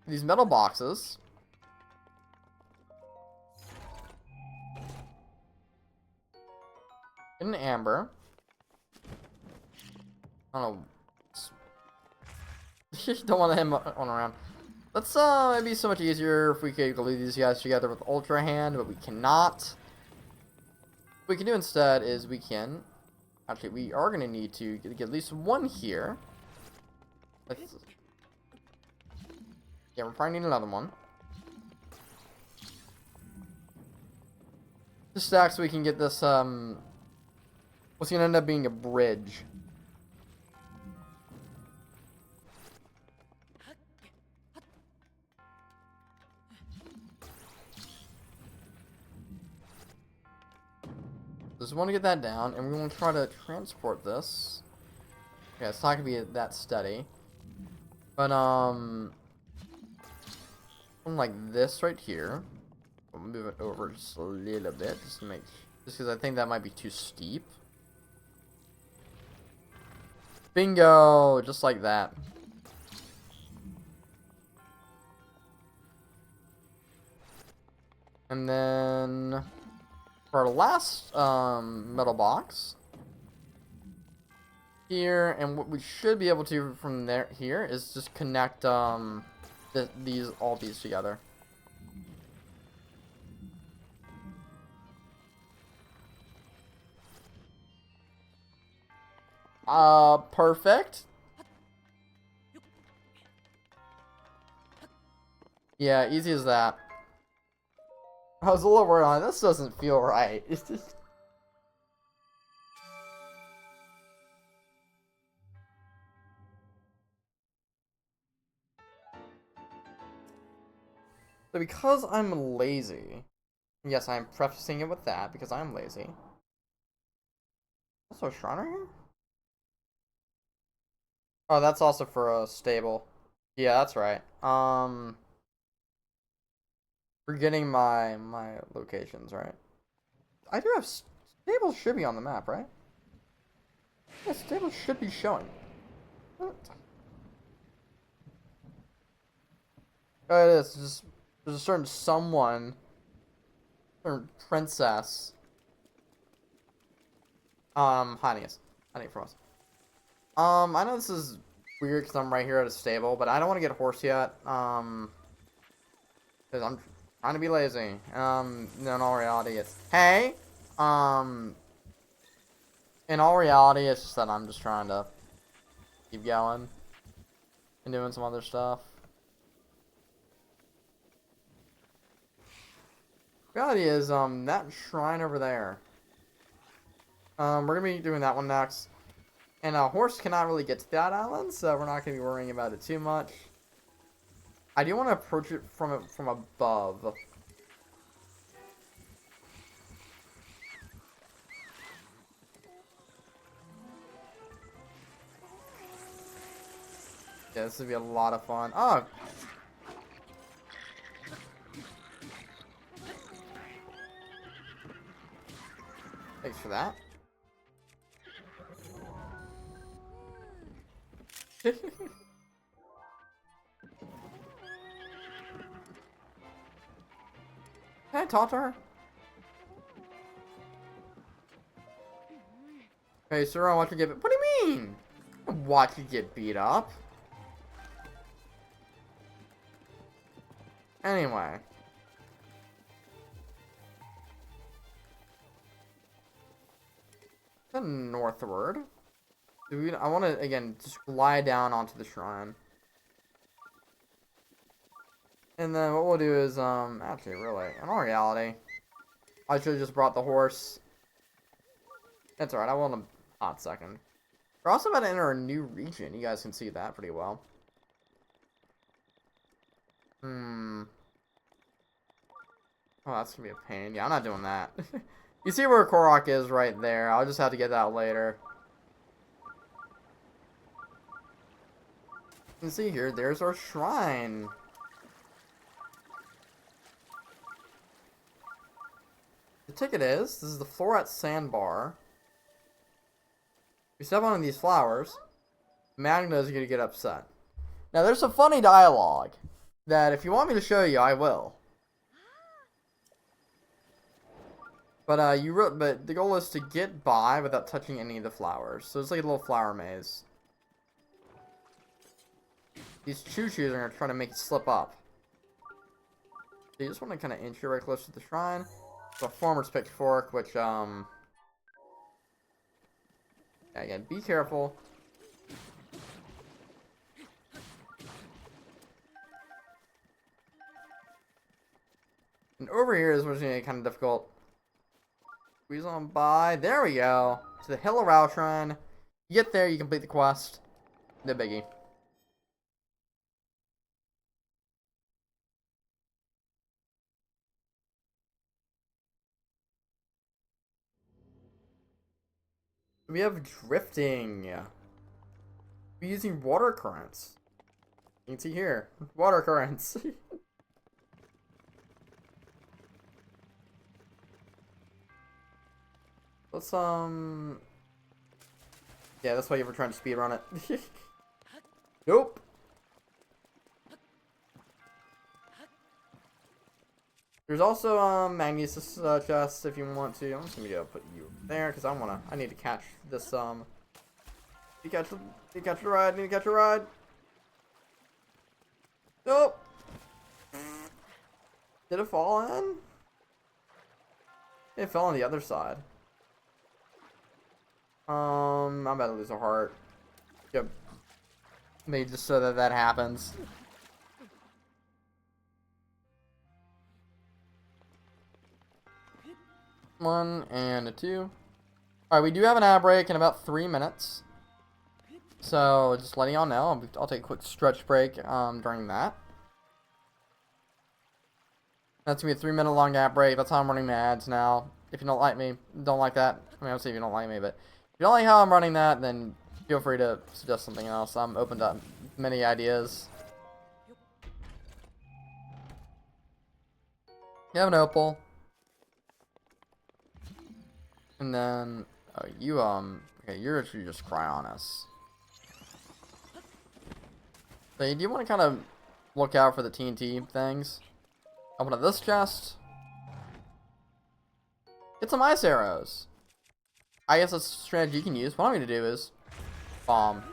These metal boxes. Get an amber. I don't know. Don't want him on around. Let's it'd be so much easier if we could glue these guys together with Ultra Hand, but we cannot. What we can do instead is we can. Actually, we are gonna need to get at least one here. Yeah, we're probably need another one. Just stack so we can get this, what's gonna end up being a bridge. Just want to get that down, and we want to try to transport this. Yeah, it's not gonna be that steady. But, like this right here. We'll move it over just a little bit, just because I think that might be too steep. Bingo! Just like that. And then for our last metal box here, and what we should be able to from there here is just connect all these together. Perfect. Yeah, easy as that. I was a little worried on it. This doesn't feel right. It's just... So because I'm lazy, yes, I'm prefacing it with that, because I'm lazy. Also a shrine right here? Oh, that's also for a stable. Yeah, that's right. Forgetting my locations, right? I do have stables should be on the map, right? Yeah, stables should be showing. What? Oh, it is. Just there's a certain someone, or princess, Hiding us. Hiding from us. I know this is weird because I'm right here at a stable, but I don't want to get a horse yet. Because I'm trying to be lazy. No, in all reality, it's hey. In all reality, it's just that I'm just trying to keep going and doing some other stuff. Reality is, that shrine over there. We're gonna be doing that one next. And a horse cannot really get to that island, so we're not gonna be worrying about it too much. I do want to approach it from above. Yeah, this would be a lot of fun. Oh! Thanks for that. Can I talk to her? Hey, sir, I want you to get... What do you mean? I watch you get beat up. Anyway. The northward. I want to, again, just glide down onto the shrine. And then what we'll do is, actually, really, in all reality, I should have just brought the horse. That's alright, I will in a hot second. We're also about to enter a new region. You guys can see that pretty well. Oh, that's gonna be a pain. Yeah, I'm not doing that. You see where Korok is right there. I'll just have to get that later. You can see here, there's our shrine. The ticket is, this is the Floret Sandbar. If you step on these flowers, Magna is going to get upset. Now, there's some funny dialogue that if you want me to show you, I will. But but the goal is to get by without touching any of the flowers. So it's like a little flower maze. These choo-choos are going to try to make it slip up. So you just want to kind of inch your way close to the shrine. The farmer's pitchfork, which, yeah, again, be careful. And over here is what's going to be kind of difficult. Squeeze on by. There we go. To the Hill of Rao Shrine. You get there, you complete the quest. No biggie. We have drifting. We're using water currents. You can see here. Water currents. Let's, yeah, that's why you were trying to speedrun it. Nope. There's also, Magnesis, chest if you want to. I'm just gonna go put you there, because I need to catch this, need to catch a ride, need to catch a ride. Nope. Did it fall in? It fell on the other side. I'm about to lose a heart. Yep. Maybe just so that happens. One and a two. Alright, we do have an ad break in about 3 minutes. So, just letting y'all know, I'll take a quick stretch break during that. That's going to be a 3-minute long ad break. That's how I'm running my ads now. If you don't like me, don't like that. I mean, I'll say if you don't like me, but if you don't like how I'm running that, then feel free to suggest something else. I'm open to many ideas. You have an opal. And then, oh, you, okay, you're actually just Cryonis. So, do you want to kind of look out for the TNT things? Open up this chest. Get some ice arrows. I guess that's a strategy you can use. What I'm going to do is bomb.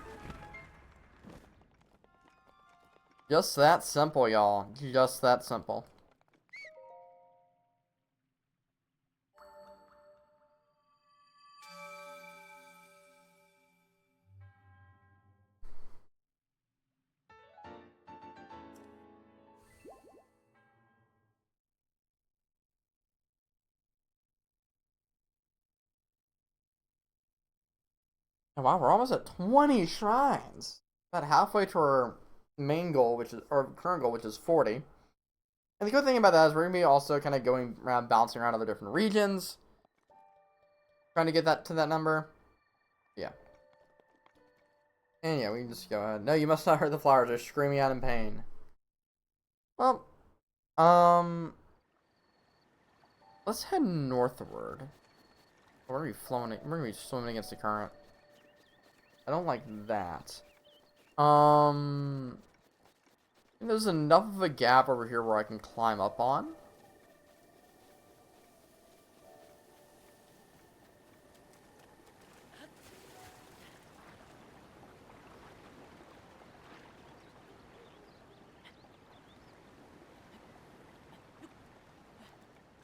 Just that simple, y'all. Just that simple. Oh, wow, we're almost at 20 shrines. About halfway to our main goal, which is our current goal, which is 40. And the good thing about that is we're gonna be also kind of going around, bouncing around other different regions, trying to get that to that number. Yeah. And yeah, we can just go ahead. No, you must not hurt the flowers. They're screaming out in pain. Well, let's head northward. We're gonna be flowing. We're gonna be swimming against the current. I don't like that. There's enough of a gap over here where I can climb up on.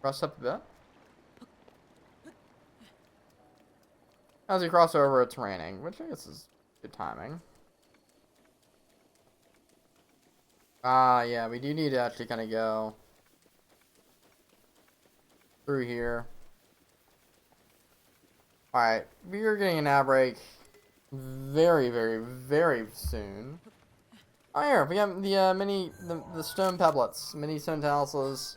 Cross up a bit. As we cross over, it's raining, which I guess is good timing. Ah, yeah, we do need to actually kind of go through here. Alright, we are getting an ad break very, very, very soon. Oh, here, we have the the stone pebblets, mini stone tassels.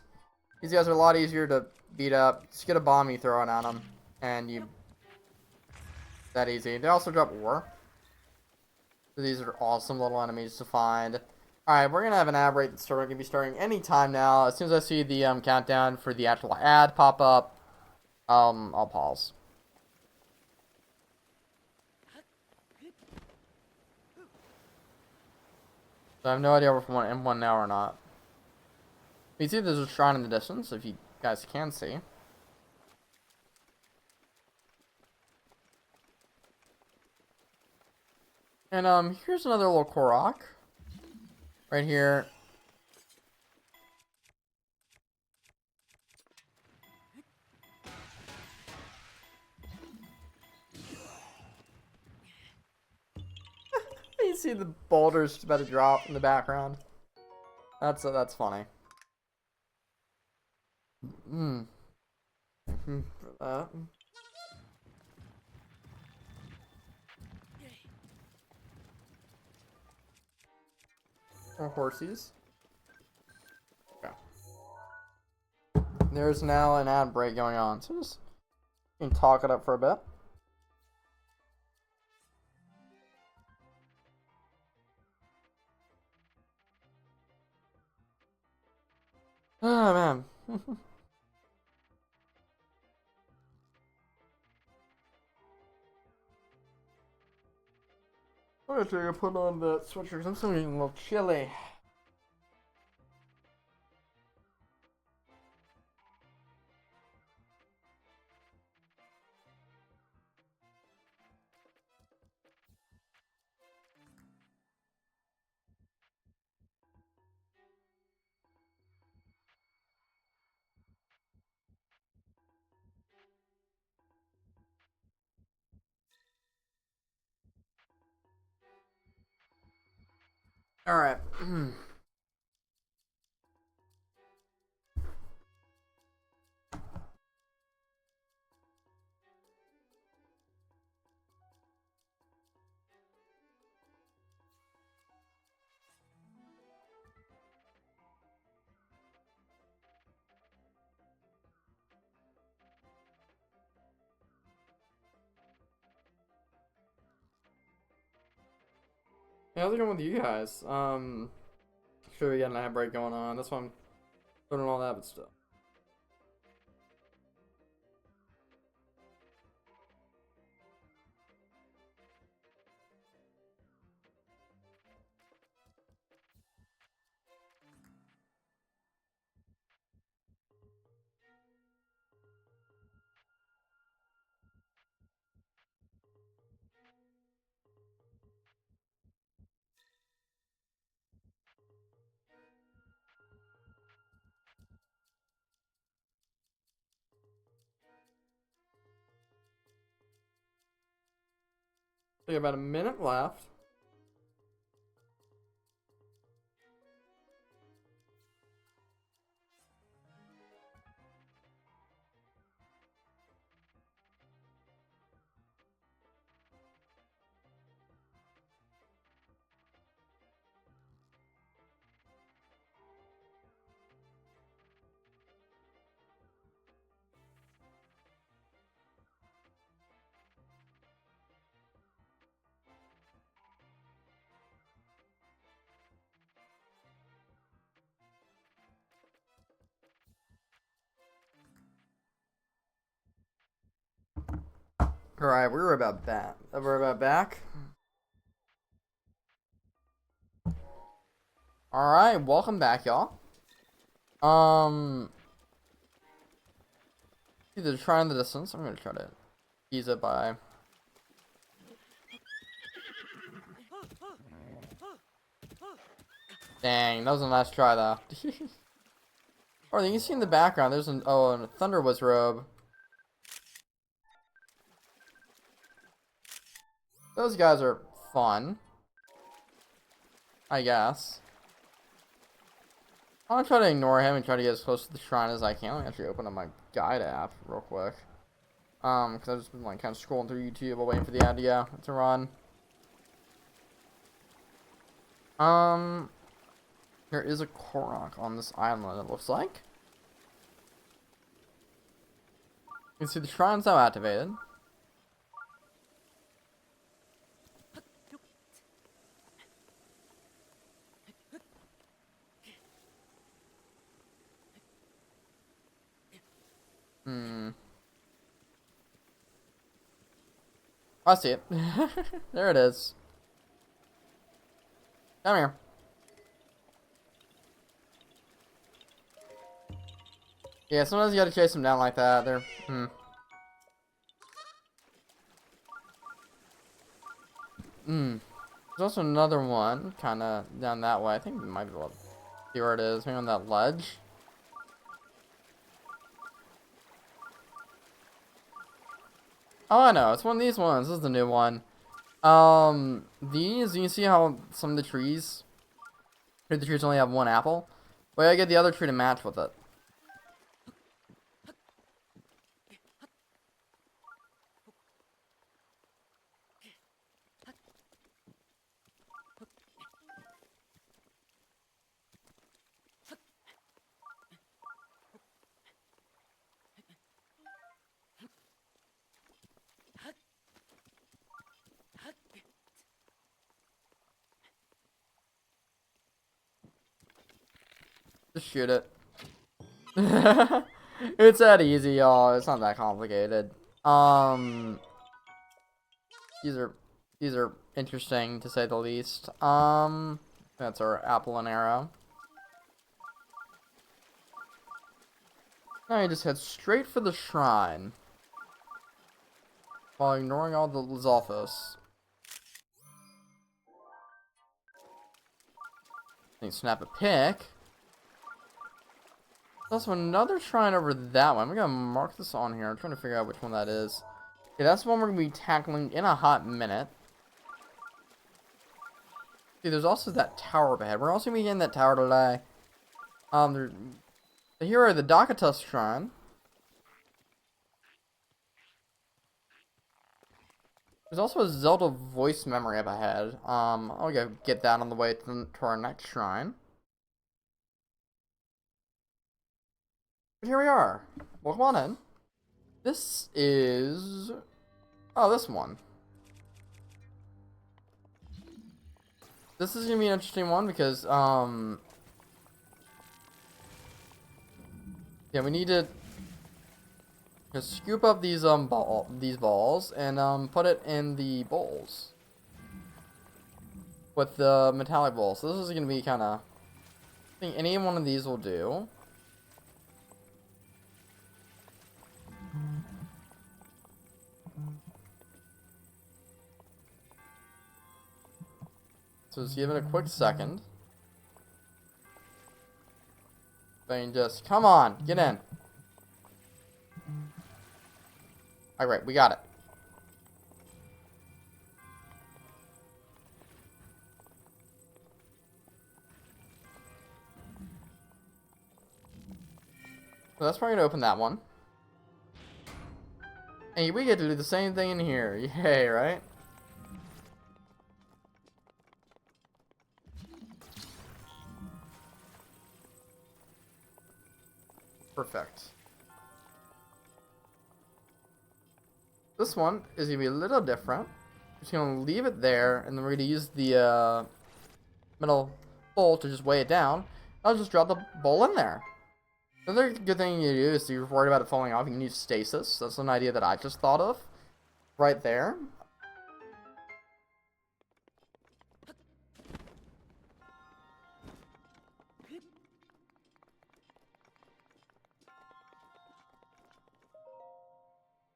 These guys are a lot easier to beat up. Just get a bomb you throw it on them, and you... That easy. They also drop ore. So these are awesome little enemies to find. Alright, we're going to have an ad break that's going to be starting any time now. As soon as I see the countdown for the actual ad pop up, I'll pause. So I have no idea if we're in one now or not. You see there's a shrine in the distance, if you guys can see. And here's another little Korok. Right here. You see the boulders about to drop in the background. That's funny. For that. Or horsies. Okay. There's now an ad break going on, so just you can talk it up for a bit. Oh man. I'm gonna try to put on the sweatshirt because I'm still getting a little chilly. Alright. Yeah, how's it going with you guys? Sure we got an ad break going on. That's why I'm doing all that stuff. We have about a minute left. Alright, we're about back. Alright, welcome back, y'all. Either try in the distance. I'm gonna try to ease it by. Dang, that was a nice try though. Oh, you can see in the background there's a Thunderwood's robe. Those guys are fun, I guess. I'm gonna try to ignore him and try to get as close to the shrine as I can. Let me actually open up my guide app real quick. Because I've just been like kind of scrolling through YouTube while waiting for the idea to run. There is a Korok on this island, it looks like. You can see the shrine's now activated. I see it. There it is. Come here. Yeah, sometimes you gotta chase them down like that. They're, There's also another one, kinda down that way. I think we might be able to see where it is. Maybe on that ledge. Oh, I know. It's one of these ones. This is the new one. These, you can see how some of the trees only have one apple. But I get the other tree to match with it. Just shoot it. It's that easy, y'all. It's not that complicated. These are interesting to say the least. That's our apple and arrow. Now you just head straight for the shrine while ignoring all the Lizalfos. Then you snap a pick. There's also another shrine over that one. I'm gonna mark this on here. I'm trying to figure out which one that is. Okay, that's the one we're gonna be tackling in a hot minute. See, there's also that tower up ahead. We're also gonna be getting that tower today. Here are the Dakatus shrine. There's also a Zelda voice memory up ahead. I'll go get that on the way to our next shrine. But here we are. Well, come on in. This is... Oh, this one. This is gonna be an interesting one because, yeah, we need to just scoop up these balls and put it in the bowls with the metallic bowls. So this is gonna be kind of, I think any one of these will do. So just give it a quick second. Then just, come on, get in. Alright, we got it. So that's probably gonna open that one. And we get to do the same thing in here. Yay, right? Perfect. This one is gonna be a little different. Just gonna leave it there, and then we're gonna use the metal bowl to just weigh it down. I'll just drop the bowl in there. Another good thing you do is if you're worried about it falling off, you can use stasis. That's an idea that I just thought of. Right there.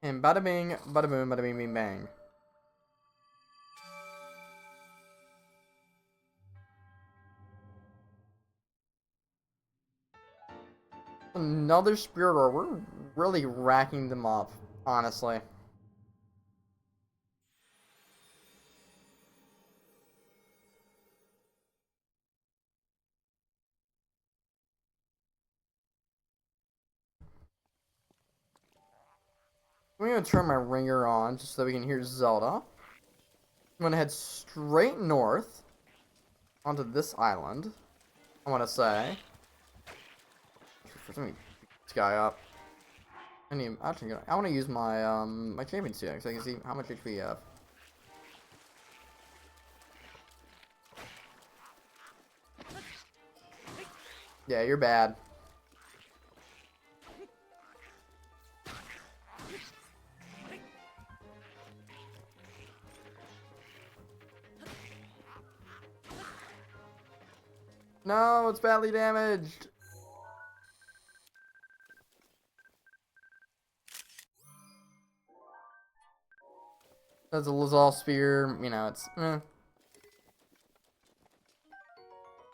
And bada bing, bada boom, bada bing, bing, bang. Another spirit ore. We're really racking them up, honestly. I'm gonna turn my ringer on just so we can hear Zelda. I'm gonna head straight north onto this island. I want to say. Let me pick this guy up. I want to use my my champion suit so I can see how much HP you have. Yeah, you're bad. No, it's badly damaged. That's a Lazal spear. You know, it's some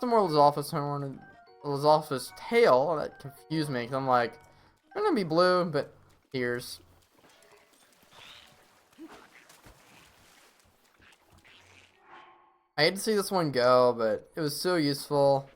more Lazalfus horn. Lazalfus tail that confused me because I'm like, I'm gonna be blue, but here's. I hate to see this one go, but it was so useful.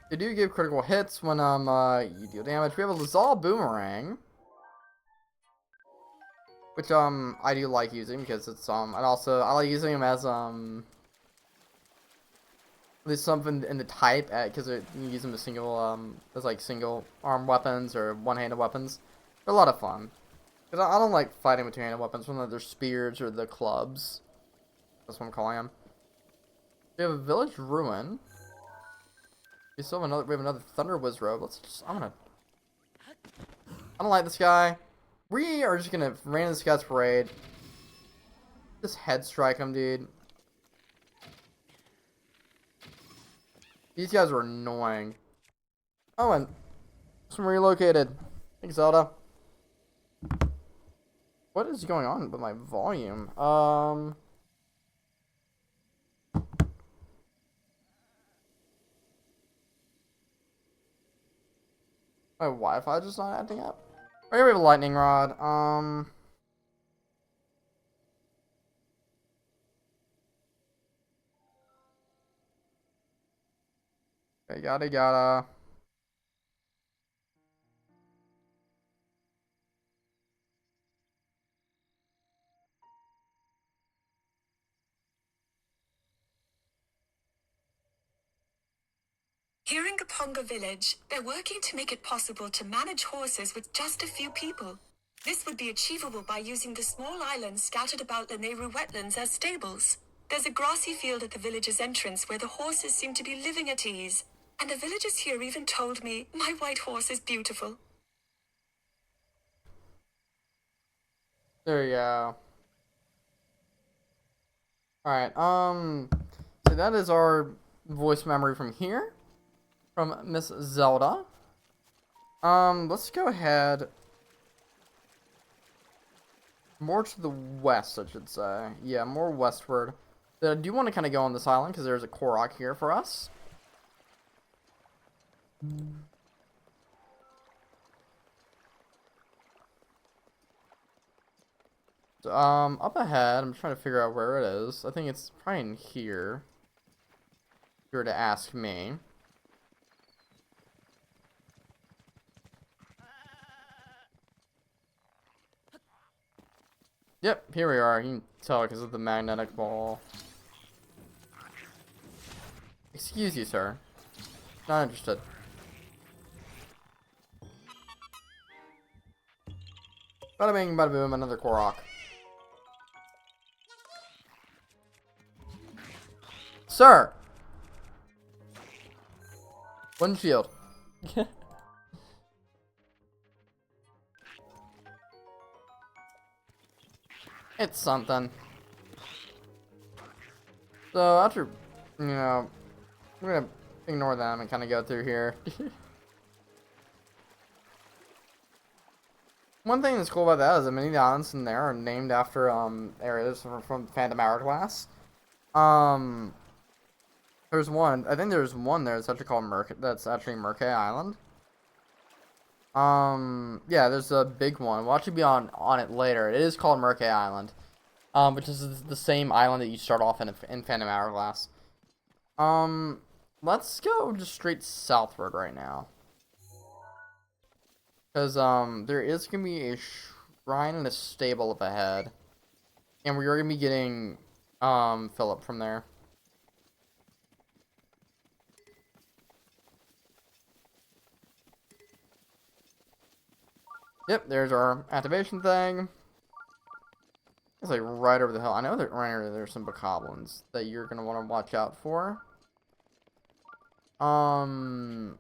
They do give critical hits when you deal damage. We have a Lazal boomerang, which I do like using because it's and also I like using them as there's something in the type because you use them as as like single arm weapons or one-handed weapons. They're a lot of fun. Cause I don't like fighting with two-handed weapons, whether they're spears or the clubs. That's what I'm calling them. We have a village ruin. We still have another. We have another Thunder Wizrobe. Let's just. I don't like this guy. We are just gonna rain this guy's parade. Just head strike him, dude. These guys are annoying. Oh, and some relocated. Thanks, Zelda. What is going on with my volume? My Wi-Fi just not acting up. Oh, here we have a lightning rod. Okay, yada yada. Here in Kaponga village, they're working to make it possible to manage horses with just a few people. This would be achievable by using the small islands scattered about the Nehru wetlands as stables. There's a grassy field at the village's entrance where the horses seem to be living at ease. And the villagers here even told me my white horse is beautiful. There you go. Alright, so that is our voice memory from here. From Miss Zelda. Let's go ahead. More to the west, I should say. Yeah, more westward. I do want to kind of go on this island because there's a Korok here for us. So, up ahead, I'm trying to figure out where it is. I think it's probably in here. If you were to ask me. Yep, here we are. You can tell because of the magnetic ball. Excuse you, sir. Not interested. Bada bing, bada boom, another Korok. Sir! Windshield. It's something. So, after, I'm gonna ignore them and kind of go through here. One thing that's cool about that is that many of the islands in there are named after areas from Phantom Hourglass. There's one. I think there's one there that's actually called That's actually Merkay Island. Yeah, there's a big one. We'll actually be on it later. It is called Merkay Island, which is the same island that you start off in Phantom Hourglass. Let's go just straight southward right now. Because, there is going to be a shrine and a stable up ahead. And we are going to be getting, Philip from there. Yep, there's our activation thing. It's like right over the hill. I know that right over there's some bokoblins that you're going to want to watch out for. No,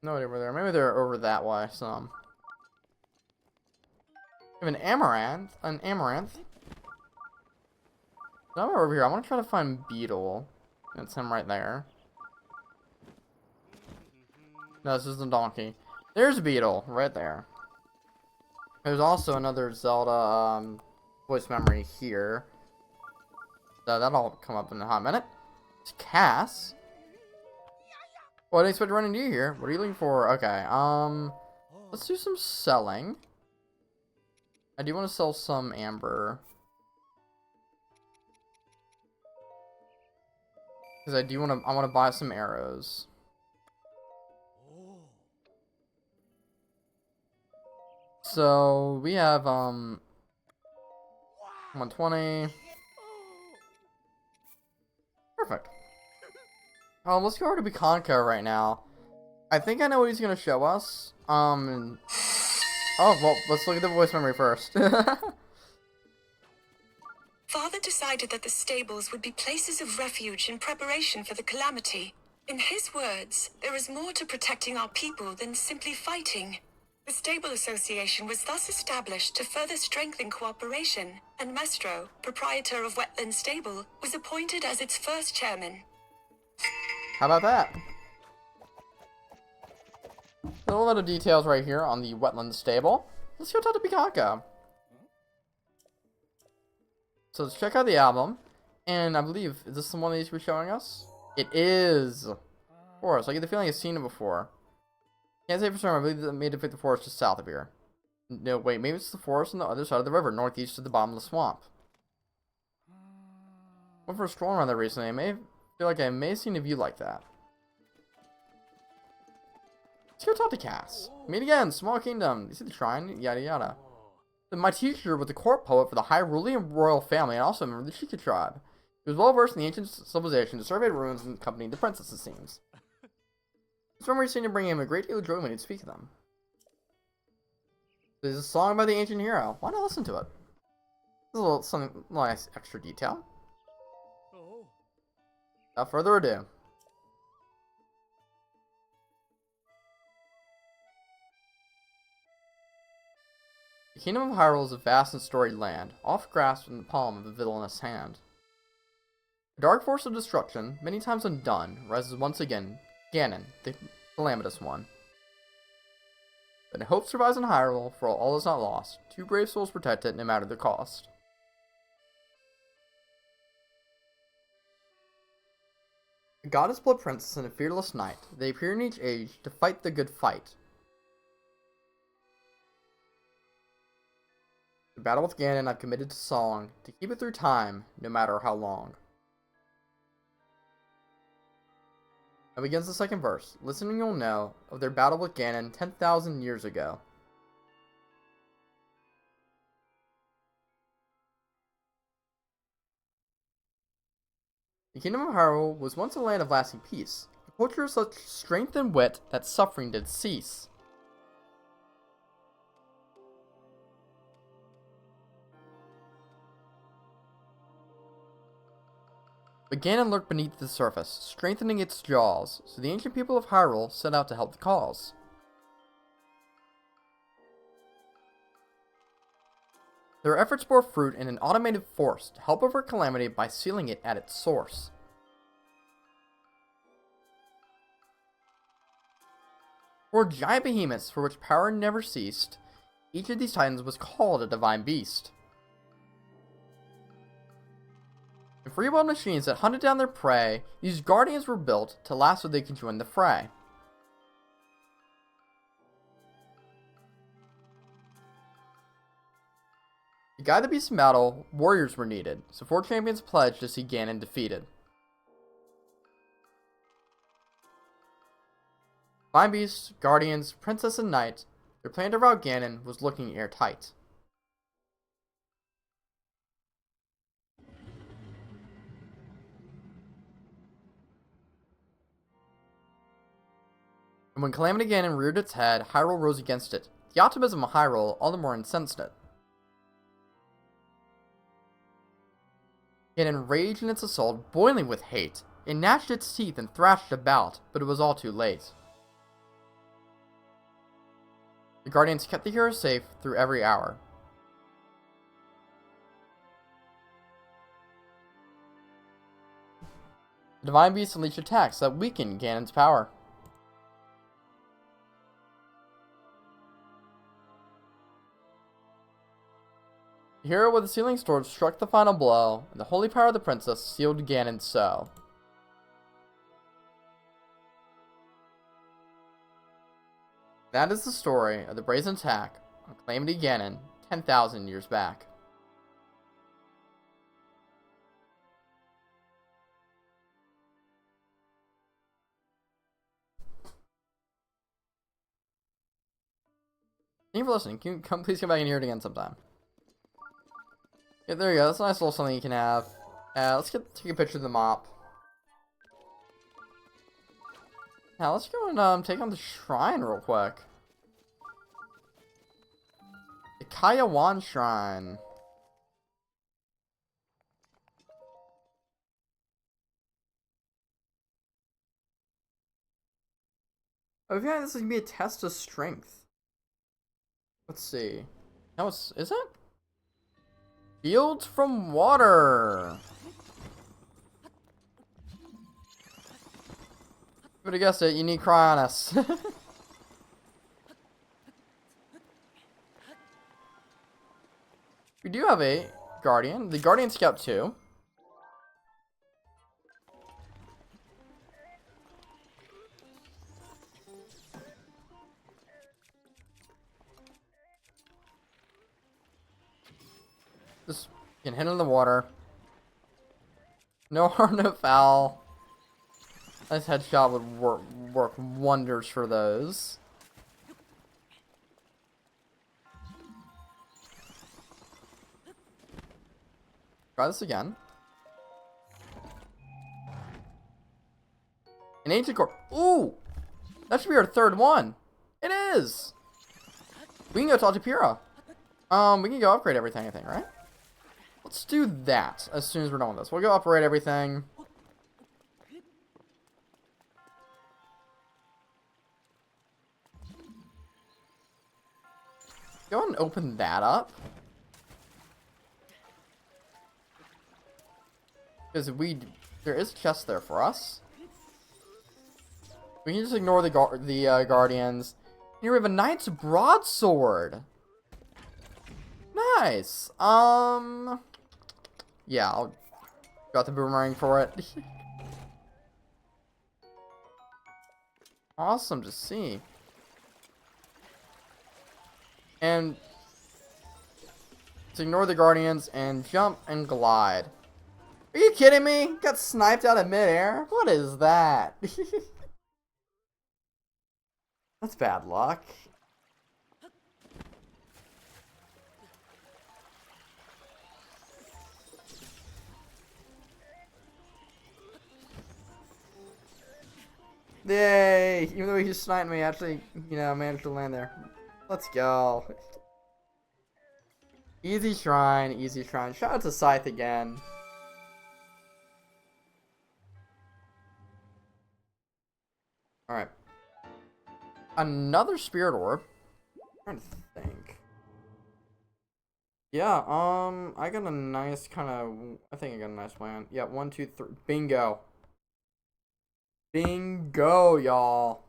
over there. Maybe they're over that way some. We have an amaranth. Now we're over here. I want to try to find Beetle. That's him right there. No, this is the donkey. There's Beetle right there. There's also another Zelda voice memory here. So that'll come up in a hot minute. It's Cass. Well, I didn't expect to run into you here. What are you looking for? Okay, let's do some selling. I do want to sell some amber. Because I want to buy some arrows. So, we have, 120. Perfect. Let's go over to Bikanka right now. I think I know what he's gonna show us. Oh, well, let's look at the voice memory first. Father decided that the stables would be places of refuge in preparation for the calamity. In his words, there is more to protecting our people than simply fighting. The Stable Association was thus established to further strengthen cooperation, and Mestro, proprietor of Wetland Stable, was appointed as its first chairman. How about that? A little bit of details right here on the Wetland Stable. Let's go talk to Bikanka. So let's check out the album. And I believe, is this the one that he's showing us? It is. Forest. I get the feeling I've seen it before. Can't say for certain. I believe that made to fit the forest just south of here. No, wait. Maybe it's the forest on the other side of the river, northeast of the bottom of the swamp. Went for a stroll around there recently. I feel like I may have seen a view like that. Let's go talk to Cass. Meet again, small kingdom. You see the shrine? Yada yada. My teacher was the court poet for the Hyrulean royal family and also a member of the Sheikah tribe. He was well versed in the ancient civilization, surveyed ruins, and accompanied the princess, it seems. His memories seem to bring him a great deal of joy when he'd speak of them. There's a song by the ancient hero. Why not listen to it? There's a little nice extra detail. Without further ado. The kingdom of Hyrule is a vast and storied land, oft grasped in the palm of a villainous hand. A dark force of destruction, many times undone, rises once again, Ganon, the calamitous one. But hope survives in Hyrule, for all is not lost. Two brave souls protect it, no matter the cost. A goddess blood princess and a fearless knight, they appear in each age to fight the good fight. The battle with Ganon I've committed to song, to keep it through time, no matter how long. Now begins the second verse. Listening you'll know of their battle with Ganon 10,000 years ago. The kingdom of Hyrule was once a land of lasting peace, a culture of such strength and wit that suffering did cease. But Ganon lurked beneath the surface, strengthening its jaws, so the ancient people of Hyrule set out to help the cause. Their efforts bore fruit in an automated force to help over calamity by sealing it at its source. Four giant behemoths for which power never ceased, each of these titans was called a divine beast. And free-willed machines that hunted down their prey, these guardians were built to last so they could join the fray. To guide the beast in battle, warriors were needed, so 4 champions pledged to see Ganon defeated. Divine beasts, guardians, princess, and knight, their plan to rout Ganon was looking airtight. And when Calamity Ganon reared its head, Hyrule rose against it. The optimism of Hyrule all the more incensed it. Ganon raged in its assault, boiling with hate. It gnashed its teeth and thrashed about, but it was all too late. The Guardians kept the hero safe through every hour. The Divine Beast unleashed attacks that weakened Ganon's power. The hero with the sealing sword struck the final blow, and the holy power of the princess sealed Ganon's soul. That is the story of the brazen attack on Calamity Ganon 10,000 years back. Thank you for listening. Please come back and hear it again sometime. Yeah, there you go. That's a nice little something you can have. Let's take a picture of the mop. Now let's go and take on the shrine real quick. The Kayawan Shrine. Oh yeah, this is gonna be a test of strength. Let's see. No, is it? Fields from water. Would have guessed it. You need Cryonis. We do have a Guardian. The Guardian Scout 2. Just get hit in the water. No harm, no foul. Nice headshot would work wonders for those. Try this again. An ancient core. Ooh! That should be our third one. It is! We can go talk to Pyrrha. We can go upgrade everything, I think, right? Let's do that as soon as we're done with this. We'll go upgrade everything. Go ahead and open that up. Because there is a chest there for us. We can just ignore the guardians. Here we have a knight's broadsword. Nice. Yeah, I'll got the boomerang for it. Awesome to see. Let's ignore the Guardians and jump and glide. Are you kidding me? Got sniped out of midair? What is that? That's bad luck. Yay! Even though he just sniped me, I actually, managed to land there. Let's go. Easy shrine, easy shrine. Shout out to Scythe again. Alright. Another spirit orb. I'm trying to think. Yeah, I got a nice kind of, I think I got a nice plan. Yeah, 1, 2, 3, bingo. Bingo, y'all.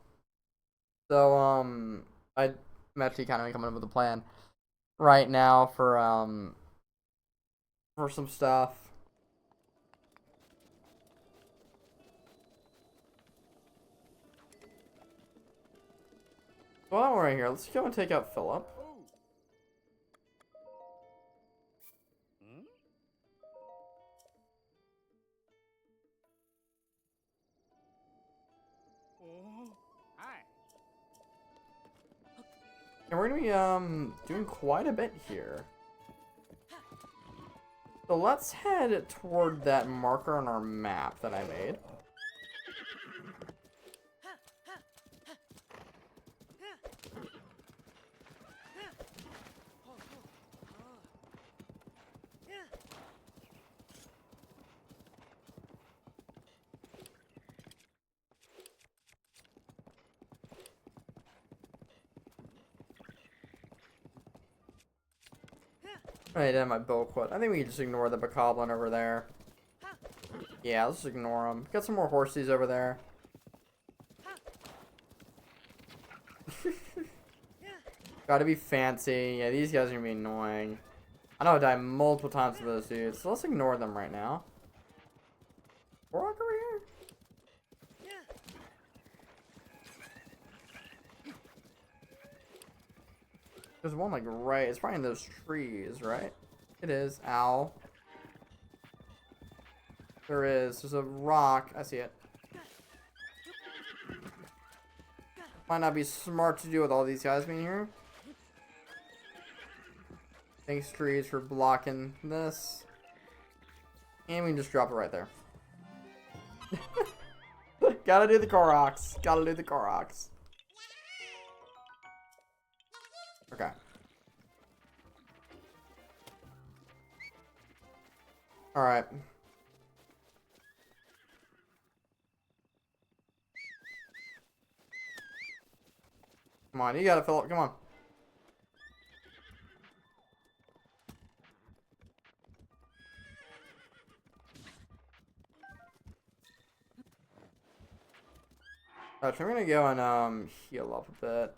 So, I'm actually kind of coming up with a plan right now for some stuff. While we're right here, let's go and take out Philip. And we're gonna be doing quite a bit here. So let's head toward that marker on our map that I made. I did my build quit. I think we can just ignore the Bokoblin over there. Yeah, let's just ignore them. Got some more horsies over there. Gotta be fancy. Yeah, these guys are gonna be annoying. I know I died multiple times to those dudes, so let's ignore them right now. Walk over here. There's one like right. It's probably in those trees, right? It is. Ow. There is. There's a rock. I see it. Might not be smart to do with all these guys being here. Thanks, trees, for blocking this. And we can just drop it right there. Gotta do the Koroks. Gotta do the Koroks. Okay. Alright. Come on, you gotta fill up. Come on. Alright, so I'm gonna go and heal up a bit.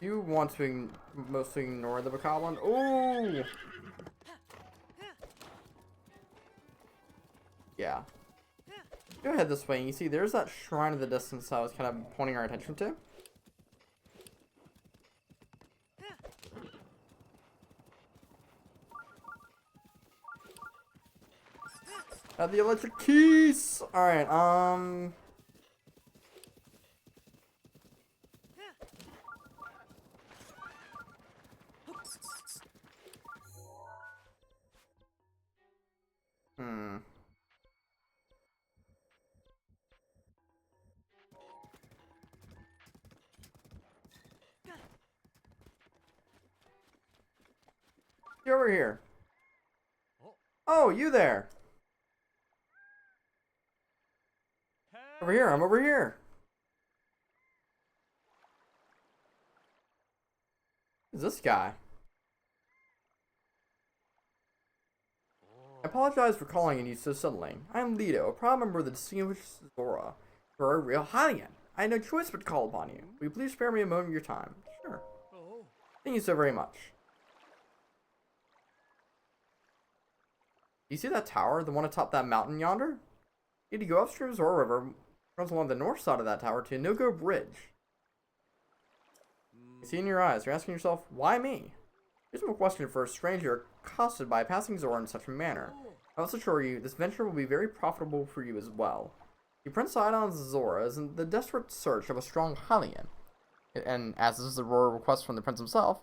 You want to mostly ignore the Bokoblin? Ooh! Yeah. Go ahead this way, and you see there's that shrine in the distance I was kind of pointing our attention to. The electric keys! Alright, Get over here. Oh, you there. Over here, I'm over here. Who's this guy? I apologize for calling you so suddenly. I am Leto, a proud member of the distinguished Zora. You are a real Hylian. I had no choice but to call upon you. Will you please spare me a moment of your time? Sure. Thank you so very much. You see that tower? The one atop that mountain yonder? You need to go upstream Zora River, runs along the north side of that tower to No-Go Bridge. You see in your eyes, you're asking yourself, why me? Here's a question for a stranger accosted by a passing Zora in such a manner. I must assure you, this venture will be very profitable for you as well. The Prince Sidon's Zora is in the desperate search of a strong Hylian, and as this is a royal request from the Prince himself,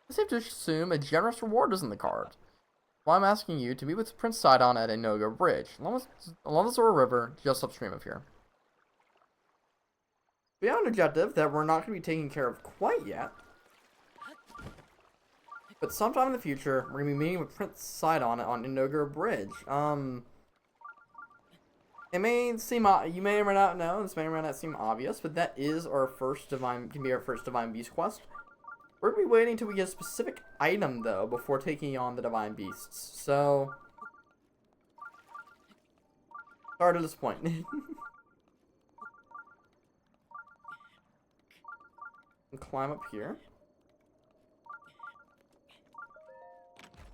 it's safe to assume a generous reward is in the cards. Well, I'm asking you to meet with Prince Sidon at Inoga Bridge, along the Zora River, just upstream of here. We have an objective that we're not going to be taking care of quite yet, but sometime in the future, we're going to be meeting with Prince Sidon on Inoga Bridge. It may seem, you may or may not know, this may or may not seem obvious, but that is our first divine, can be our first Divine Beast quest. We're going to be waiting until we get a specific item, though, before taking on the Divine Beasts. So, sorry to disappoint. And climb up here.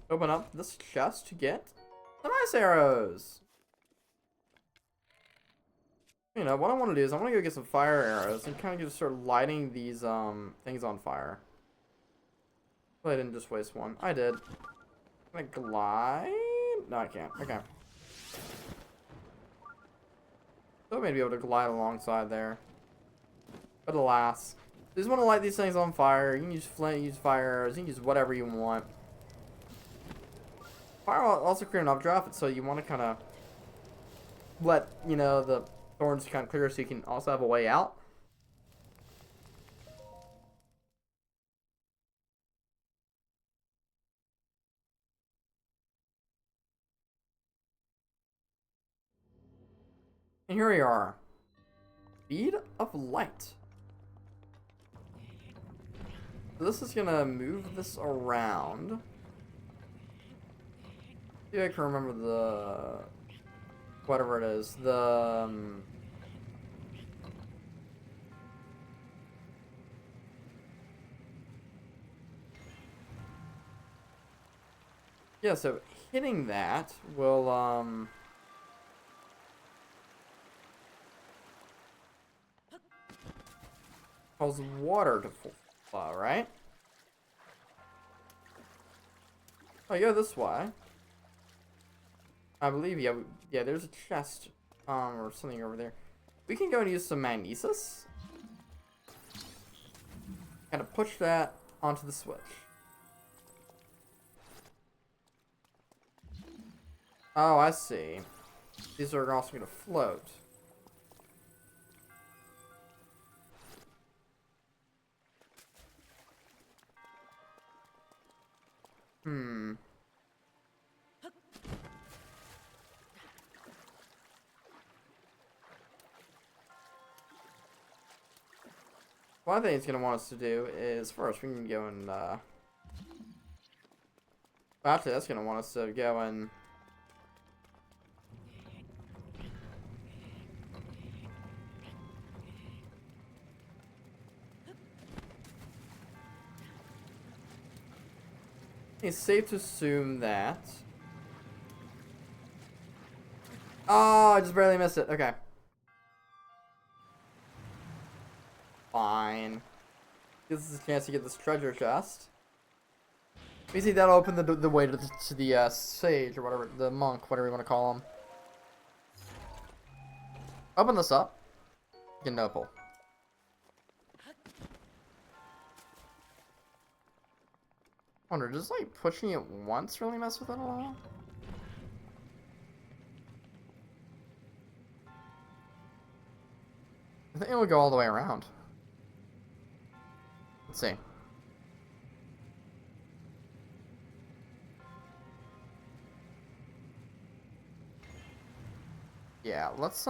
Open up this chest to get some ice arrows. You know, what I want to do is I want to go get some fire arrows and kind of just start lighting these things on fire. Well, I didn't just waste one. I did. Can I glide? No, I can't. Okay. So I may be able to glide alongside there. But alas. You just want to light these things on fire. You can use flint, use fire arrows, you can use whatever you want. Fire will also create an updraft, so you want to kind of let, you know, the thorns kind of clear so you can also have a way out. And here we are. Speed of light. So this is gonna move this around. See if I can remember the whatever it is. The yeah, so hitting that will cause water to flow, right? Oh, you go this way. I believe, yeah, there's a chest, or something over there. We can go and use some magnesis. Kind of push that onto the switch. Oh, I see. These are also going to float. Hmm. One thing it's going to want us to do is, first, we can go and, actually, that's going to want us to go and it's safe to assume that... Oh, I just barely missed it. Okay. Fine. Gives us a chance to get this treasure chest. You see, that'll open the way to the sage, or whatever, the monk, whatever you want to call him. Open this up. Genople. Wonder, does like pushing it once really mess with it at all? I think it would go all the way around. Let's see. Yeah, let's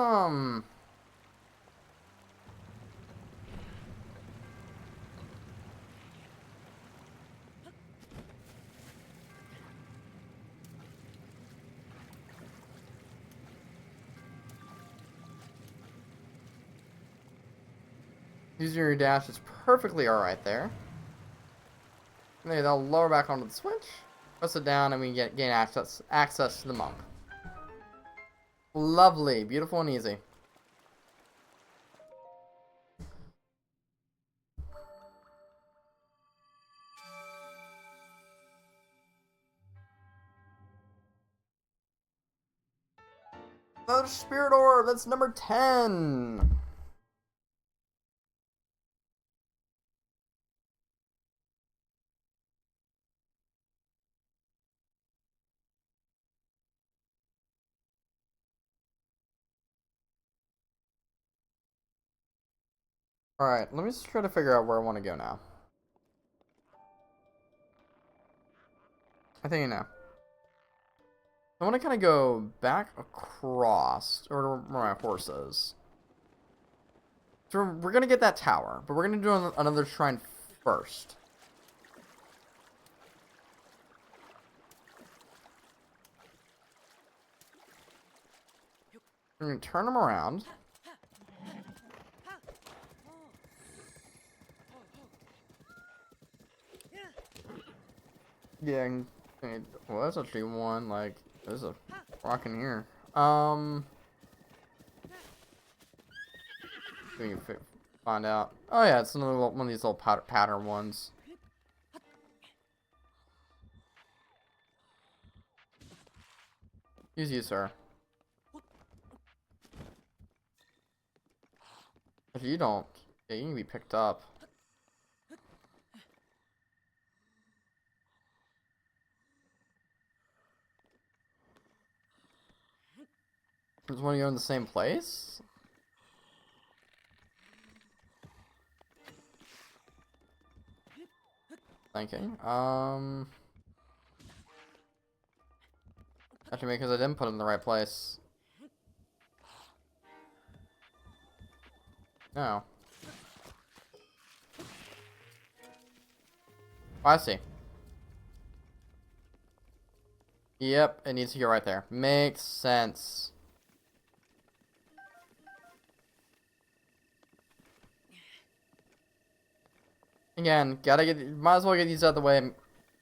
using your dash is perfectly alright there. Maybe they'll lower back onto the switch, press it down, and we gain access to the monk. Lovely, beautiful, and easy. Another spirit orb. That's number 10. Alright, let me just try to figure out where I want to go now. I think I know. I want to kind of go back across, or where my horse is. So we're going to get that tower, but we're going to do another shrine first. We're going to turn them around. Yeah, well, that's actually one, like, there's a rock in here. We can find out. Oh yeah, it's another one of these little pattern ones. Use you, sir. If you don't, yeah, you can be picked up. Just want to go in the same place? Thinking. Actually, because I didn't put it in the right place. No. Oh, I see. Yep, it needs to go right there. Makes sense. Again, might as well get these out of the way,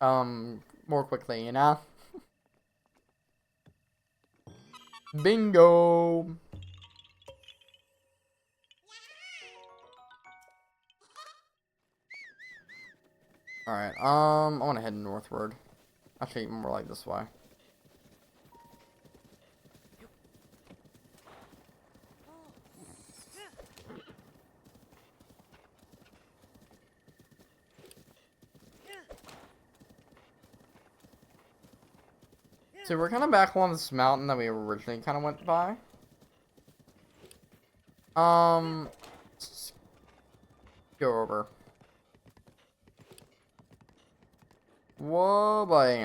more quickly, you know? Bingo! Alright, I want to head northward. Actually, more like this way. So we're kind of back along this mountain that we originally kind of went by. Let's go over. Whoa, buddy.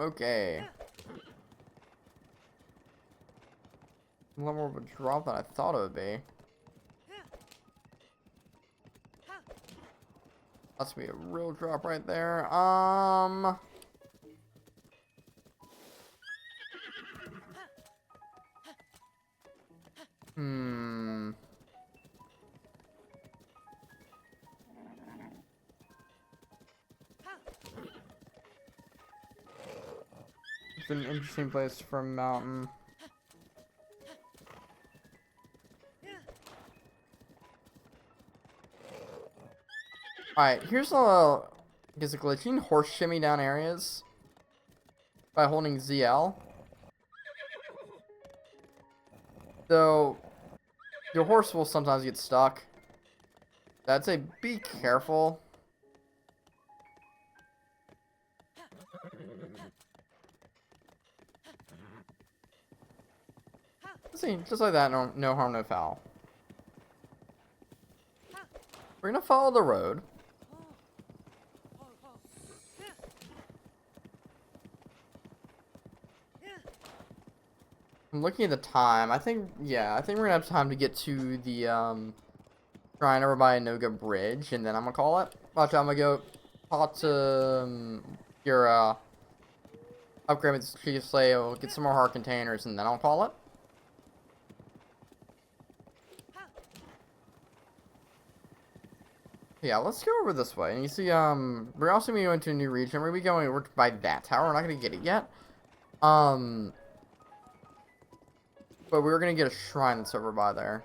Okay. A lot more of a drop than I thought it would be. That's gonna be a real drop right there. It's an interesting place for a mountain. Alright, here's a glitch. You can horse shimmy down areas by holding ZL. Though your horse will sometimes get stuck. I'd say be careful. See, just like that, no harm, no foul. We're gonna follow the road. I'm looking at the time. I think we're gonna have time to get to the shrine over by Noga Bridge, and then I'm gonna call it. Watch out, I'm gonna go talk to your upgrade with the Chief Slave, get some more heart containers, and then I'll call it. Yeah, let's go over this way. And you see, we're also going to go into a new region. We're going to be going over by that tower. We're not going to get it yet. But we're going to get a shrine that's over by there.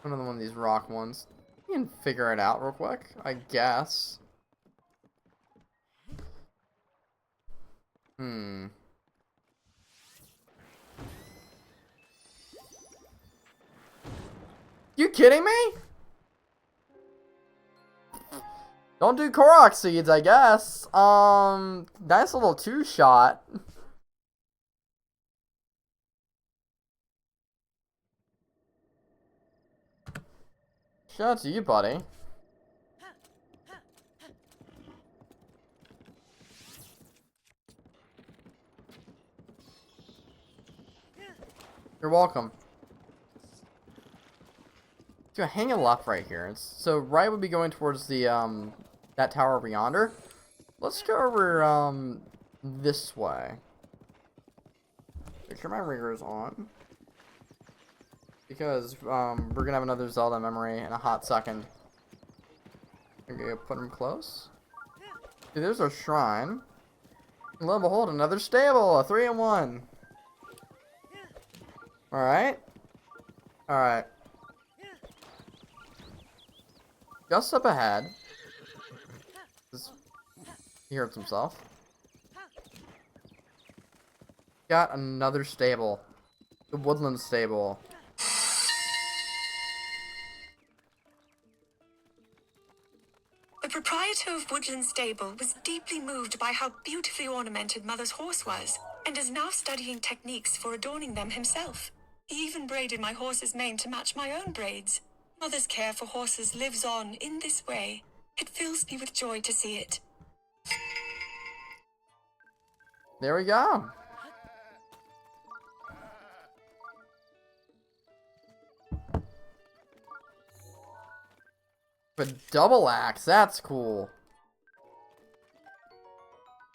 Another one of these rock ones. You can figure it out real quick, I guess. Hmm. You kidding me? Don't do Korok seeds, I guess. Nice little two-shot. Shout out to you, buddy. You're welcome. Gonna hang a left right here. So right would be going towards the that tower over yonder. Let's go over this way. Make sure my ringer is on. Because we're gonna have another Zelda memory in a hot second. Okay, put him close. Dude, there's our shrine. And lo and behold, another stable, a 3-in-1. Alright. Alright. Just up ahead. He hurts himself. Got another stable. The woodland stable. The proprietor of Woodland Stable was deeply moved by how beautifully ornamented Mother's horse was, and is now studying techniques for adorning them himself. He even braided my horse's mane to match my own braids. Mother's care for horses lives on in this way. It fills me with joy to see it. There we go. A double axe, that's cool.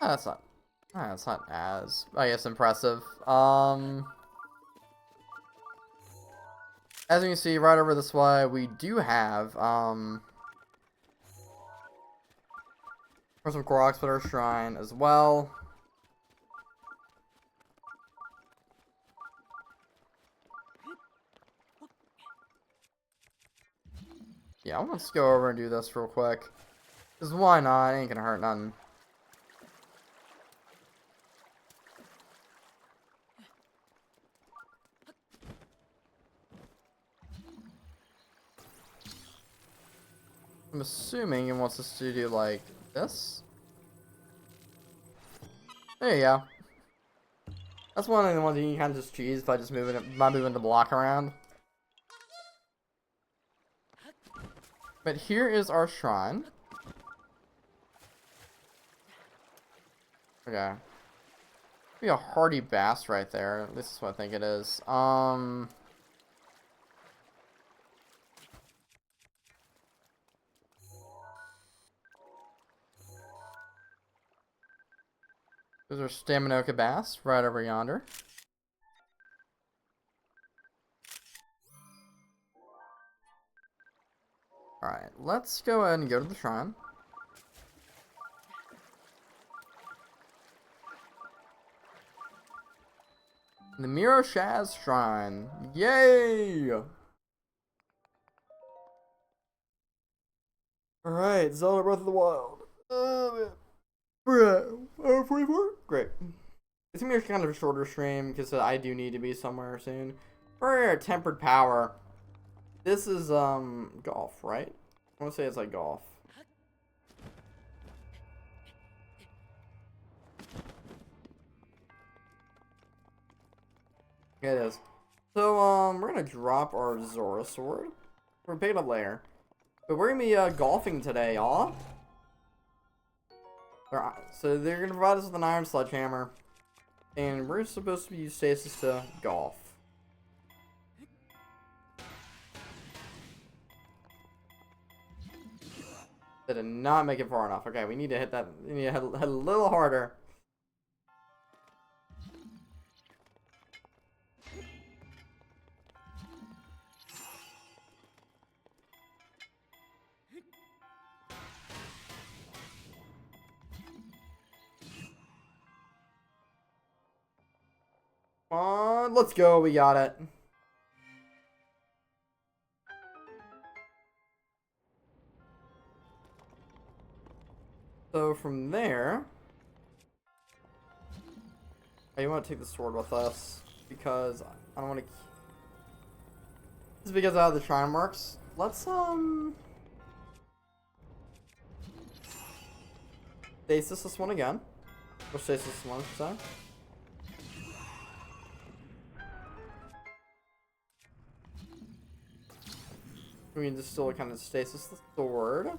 Oh, that's not as, I guess, impressive. As you can see, right over this way, we do have, for some Koroks at our shrine as well. Yeah, let's go over and do this real quick. Because why not? Ain't gonna hurt nothing. I'm assuming it wants us to do like this. There you go. That's one of the ones you can kind of just cheese by just moving the block around. But here is our shrine. Okay. Be a hardy bass right there. This is what I think it is. There's our Staminoka bass right over yonder. Alright, let's go ahead and go to the shrine. The Miro Shaz Shrine. Yay! Alright, Zelda Breath of the Wild. Man. Bruh. 44? Great. It's gonna be kind of a shorter stream because I do need to be somewhere soon. For Tempered Power. This is, golf, right? I want to say it's like golf. Yeah, it is. So, we're gonna drop our Zora Sword. We're picking up later. But we're gonna be, golfing today, y'all. So they're gonna provide us with an iron sledgehammer. And we're supposed to use stasis to golf. That did not make it far enough. Okay, we need to hit that. We need to hit a little harder. Come on, let's go. We got it. So from there, I want to take the sword with us because I don't want to. It's because how the shrine works. Let's stasis this one again. Or stasis this one, so. We can just still kind of stasis the sword.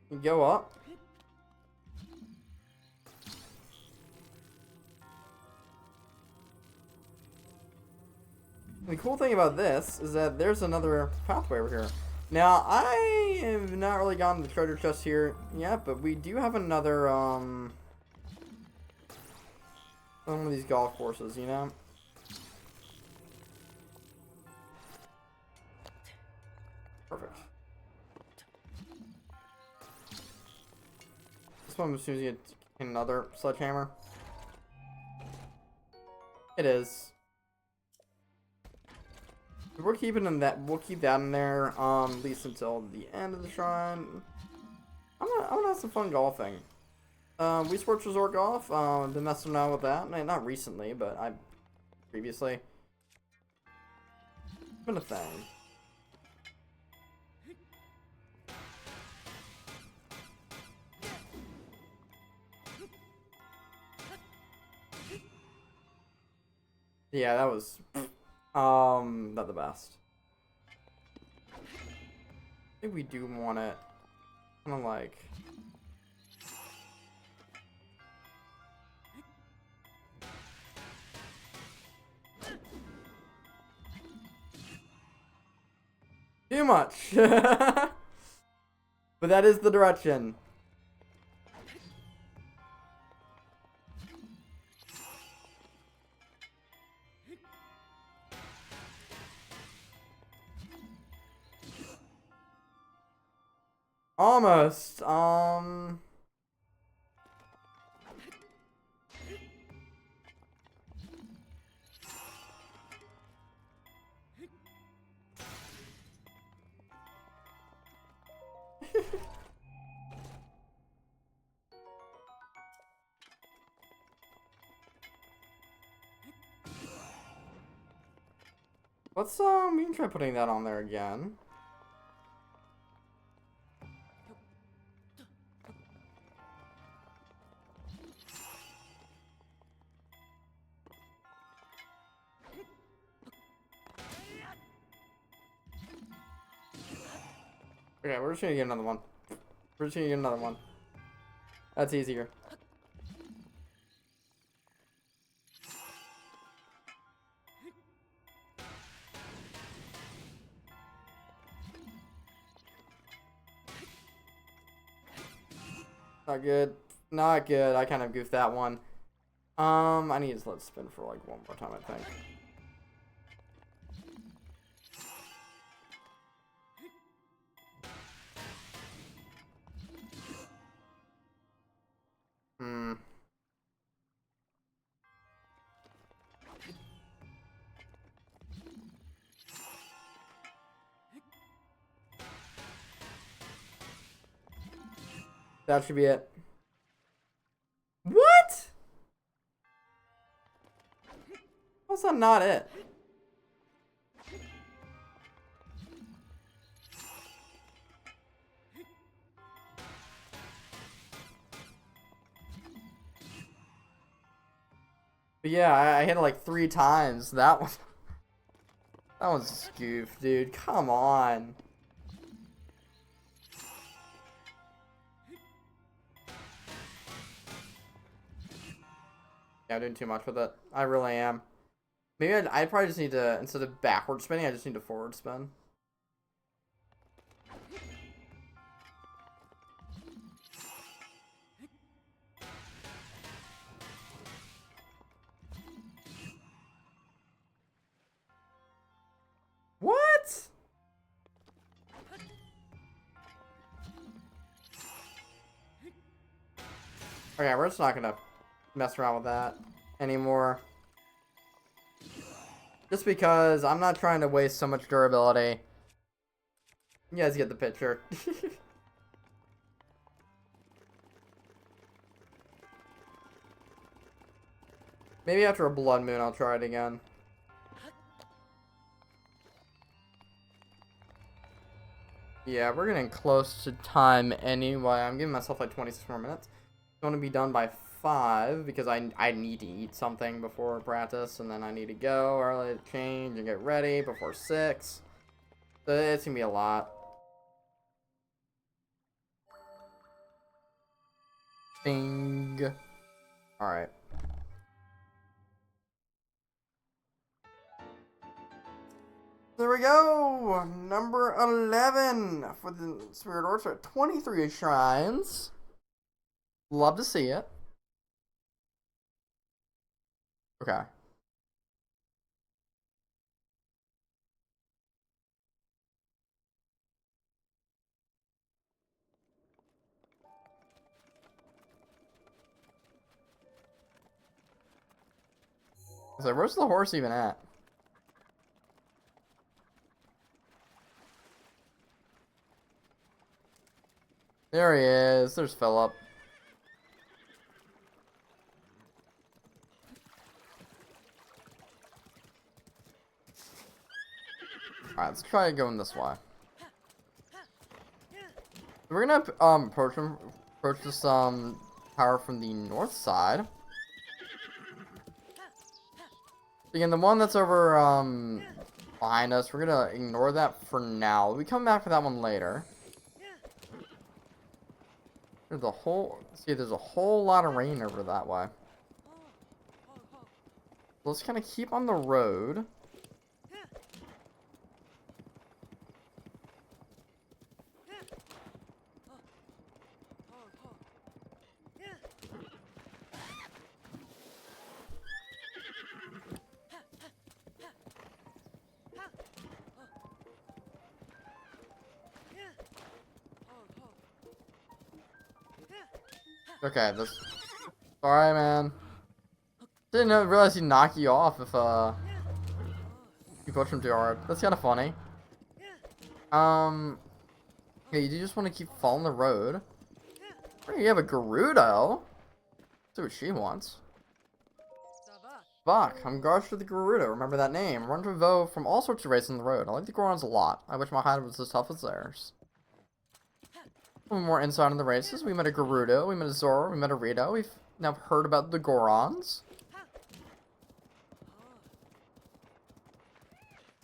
And go up. The cool thing about this is that there's another pathway over here. Now, I have not really gotten the treasure chest here yet, but we do have another, one of these golf courses, you know? Perfect. This one as soon as you get another sledgehammer. It is. We're keeping in that. We'll keep that in there, at least until the end of the shrine. I'm gonna have some fun golfing. We Sports Resort Golf. Been messing around with that. Not recently, but I previously. It's been a thing. Yeah, that was. Not the best. I think we do want it kind of like. Too much. But that is the direction. Almost. Let's we can try putting that on there again. Okay, we're just gonna get another one. We're just gonna get another one. That's easier. Not good. Not good. I kind of goofed that one. I need to let it spin for like one more time, I think. That should be it. What? How's that not it? But yeah, I hit it like 3 times. That one. That one's a skoof, dude. Come on. Yeah, I'm doing too much with it. I really am. Maybe I probably just need to, instead of backward spinning, I just need to forward spin. What? Okay, we're just not gonna mess around with that anymore. Just because I'm not trying to waste so much durability. You guys get the picture. Maybe after a blood moon, I'll try it again. Yeah, we're getting close to time anyway. I'm giving myself like 26 more minutes. I want to be done by 5 because I need to eat something before practice, and then I need to go early to change and get ready before 6. So it's gonna be a lot. Ding. Alright. There we go! Number 11 for the Spirit Orchard. 23 shrines. Love to see it. Okay. So where's the horse even at? There he is. There's Philip. Alright, let's try going this way. We're gonna approach this tower from the north side. Again, the one that's over behind us, we're gonna ignore that for now. We come back for that one later. There's a whole lot of rain over that way. Let's kind of keep on the road. Okay, this. Sorry, man. Didn't realize he'd knock you off if you push him too hard. That's kind of funny. Yeah, you just want to keep following the road. You have a Gerudo. See what she wants. Buck, I'm guards for the Gerudo. Remember that name. Run to Vo from all sorts of races on the road. I like the Gorons a lot. I wish my hide was as tough as theirs. More insight on the races. We met a Gerudo, we met a Zoro, we met a Rito. We've now heard about the Gorons.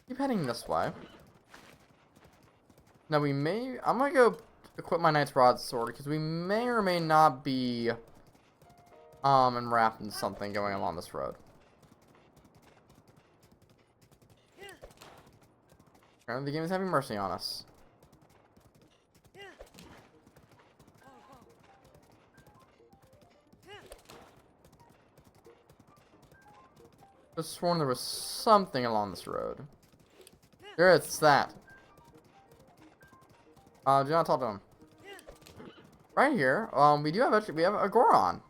Keep heading this way. Now I'm gonna go equip my Knight's Broadsword because we may or may not be enwrapped in something going along this road. Apparently the game is having mercy on us. I just sworn there was something along this road. There, it's that. Do not talk to him. Right here, we have a Goron.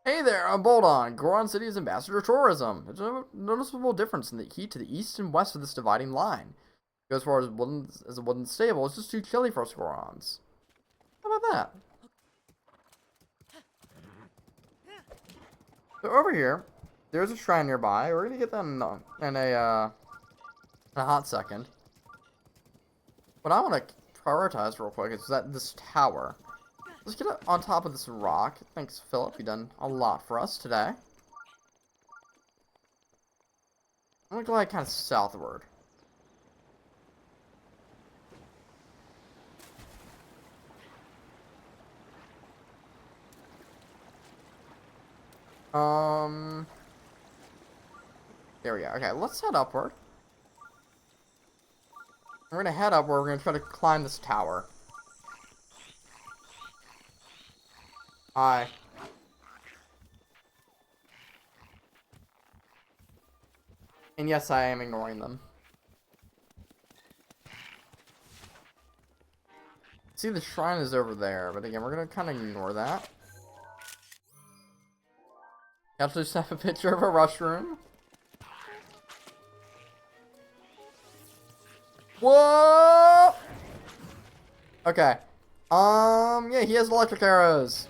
Hey there, I'm Boldon, Goron City's ambassador to tourism. There's a noticeable difference in the heat to the east and west of this dividing line. It goes as far as a wooden stable. It's just too chilly for us Gorons. How about that? So over here, there's a shrine nearby. We're gonna get that in a hot second. What I want to prioritize real quick is this tower. Let's get it on top of this rock. Thanks, Philip. You've done a lot for us today. I'm gonna go like kind of southward. There we go. Okay, let's head upward. We're gonna head up where we're gonna try to climb this tower. Hi. And yes, I am ignoring them. See, the shrine is over there, but again, we're gonna kind of ignore that. Actually, snap a picture of a rushroom. Whoa! Okay. Yeah, he has electric arrows.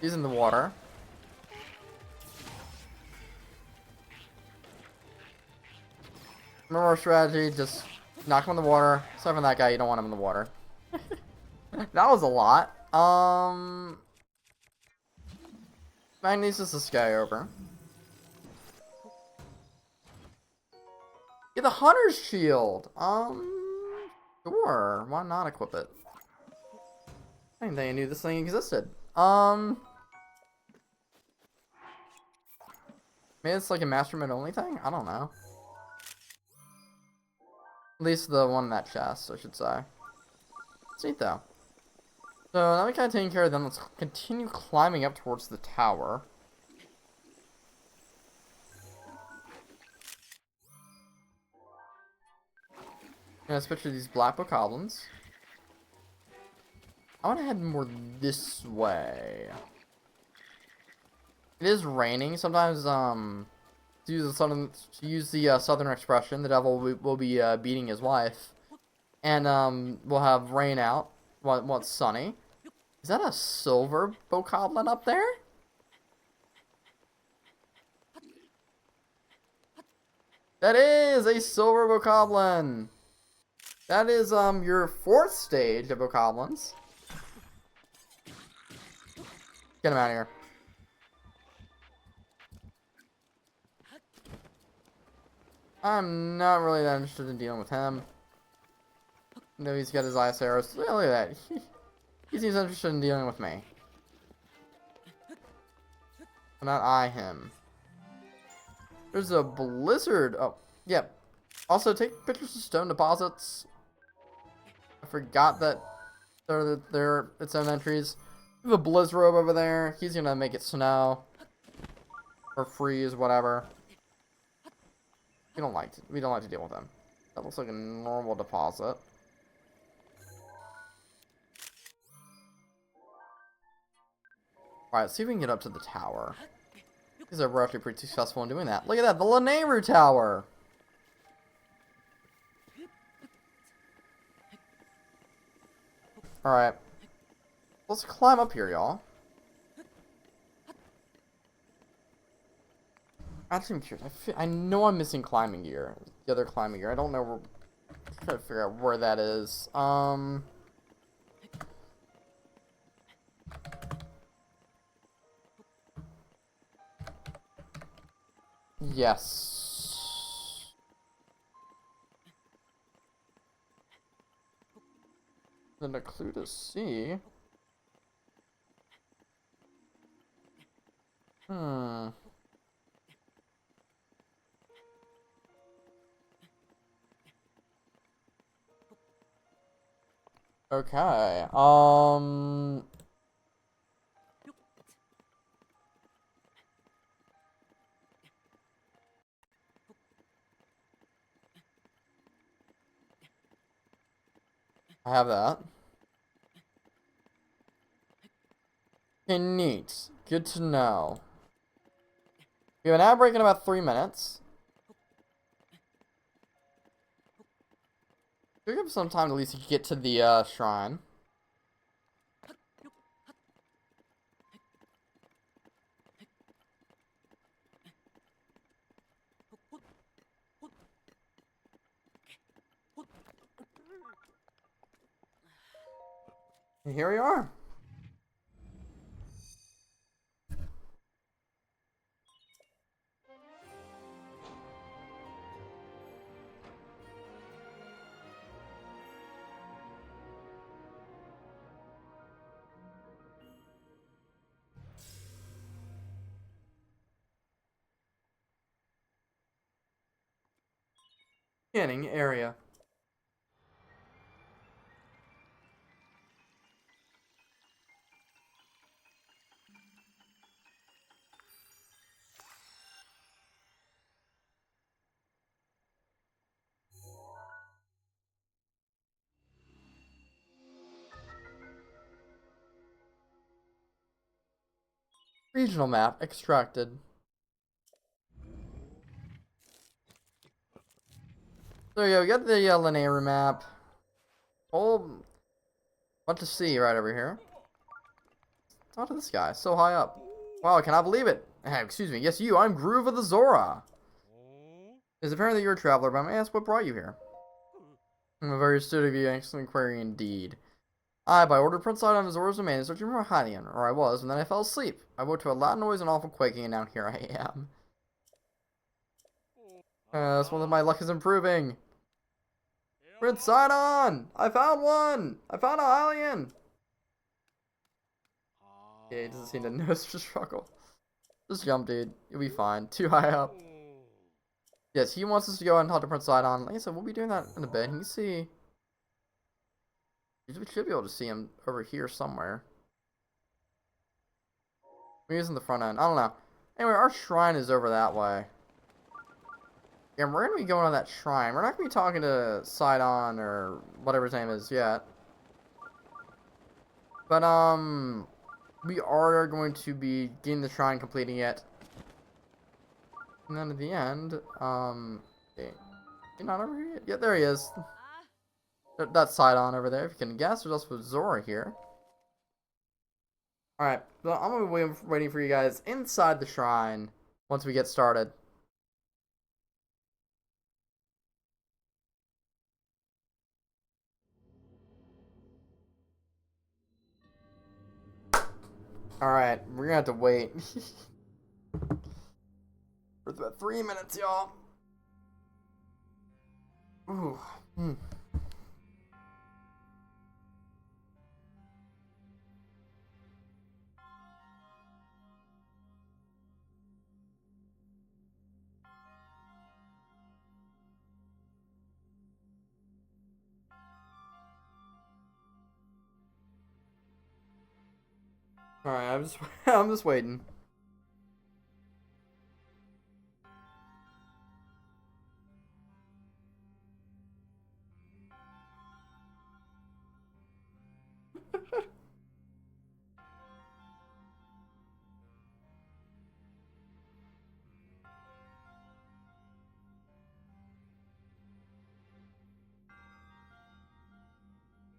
He's in the water. Remember our strategy, just knock him in the water. Aside from that guy, you don't want him in the water. That was a lot. Magnesis this guy over. Get the Hunter's Shield. Sure. Why not equip it? I didn't think I knew this thing existed. Maybe it's like a Mastermind only thing? I don't know. At least the one in that chest, I should say. It's neat though. So now we kind of taking care of them. Let's continue climbing up towards the tower. Let's picture these black bokoblins. I want to head more this way. It is raining. Sometimes, to use the southern expression, the devil will be beating his wife, and we'll have rain out when it's sunny. Is that a silver bokoblin up there? That is a silver bokoblin. That is your 4th stage of bokoblins. Get him out of here. I'm not really that interested in dealing with him. No, he's got his ice arrows. Look at that. He seems interested in dealing with me. But not I him. There's a blizzard. Oh, yep. Also, take pictures of stone deposits. I forgot that they're its own entries. We have a blizzard robe over there. He's gonna make it snow. Or freeze, whatever. We don't like to deal with them. That looks like a normal deposit. Alright, let's see if we can get up to the tower. Because we're actually pretty successful in doing that. Look at that, the Lanayru Tower! Alright. Let's climb up here, y'all. Actually, I'm curious. I know I'm missing climbing gear. The other climbing gear. I don't know where... I'm trying to figure out where that is. Yes. Then a clue to see. Okay. I have that. Okay, neat. Good to know. We have an ad break in about 3 minutes. We'll give some time to at least get to the shrine. And here we are. Scanning area. Regional map extracted. There you go, we got the Lanayru map. Whole bunch to see right over here. Talk to this guy, so high up. Wow, I cannot believe it. Hey, excuse me. Yes, you. I'm Groove of the Zora. It's apparent that you're a traveler, but may I ask what brought you here? I'm a very astute of you, excellent query indeed. I, by order, Prince Light on Zora's domain, is searching for Hylian, or I was, and then I fell asleep. I woke to a loud noise and awful quaking, and now here I am. That's one of my luck is improving. Prince Sidon! I found one! I found a Hylian! Yeah, he doesn't seem to notice the struggle. Just jump, dude. You'll be fine. Too high up. Yes, he wants us to go and talk to Prince Sidon. Like I said, we'll be doing that in a bit. You can see. We should be able to see him over here somewhere. Maybe he's in the front end. I don't know. Anyway, our shrine is over that way. Yeah, we're gonna be going on that shrine. We're not gonna be talking to Sidon or whatever his name is yet. But, we are going to be getting the shrine, completing it. And then at the end, okay. He's not over here yet? Yeah, there he is. That's Sidon over there, if you can guess. There's also Zora here. Alright, so I'm gonna be waiting for you guys inside the shrine once we get started. Alright, we're gonna have to wait. For about 3 minutes, y'all. Ooh. Alright, I'm just waiting.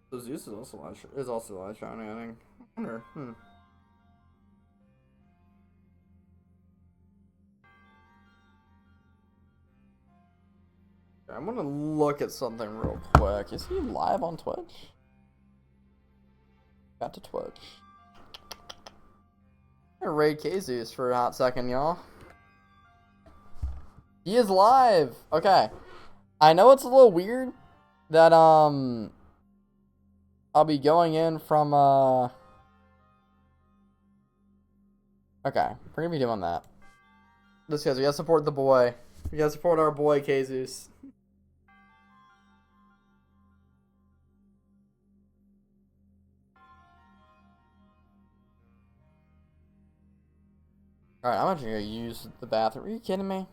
So Zeus is also live shining, I think. I wonder. I'm gonna look at something real quick. Is he live on Twitch? Got to Twitch. I'm gonna raid Kazus for a hot second, y'all. He is live! Okay. I know it's a little weird that, I'll be going in from, okay. We're gonna be doing that. Just because we gotta support the boy. We gotta support our boy, Kazus. Alright, I'm actually gonna use the bathroom. Are you kidding me?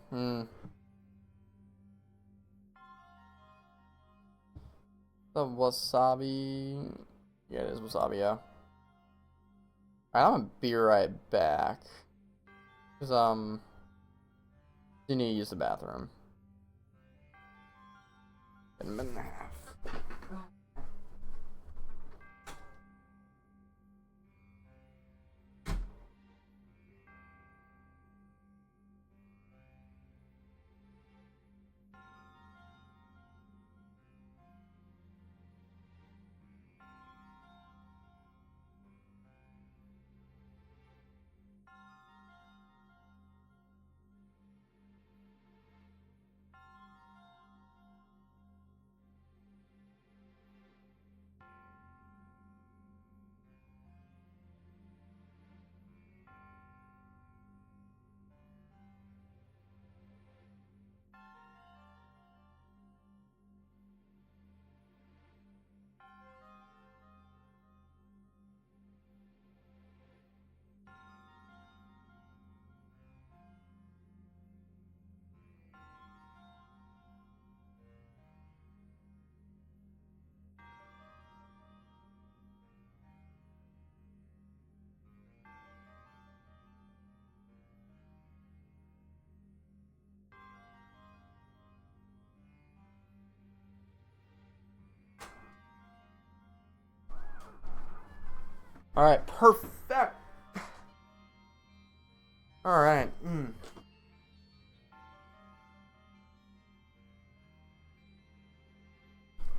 The wasabi. Yeah, it is wasabi, yeah. Alright, I'm gonna be right back. Because, you need to use the bathroom. In a minute and a half. Alright, perfect. Alright.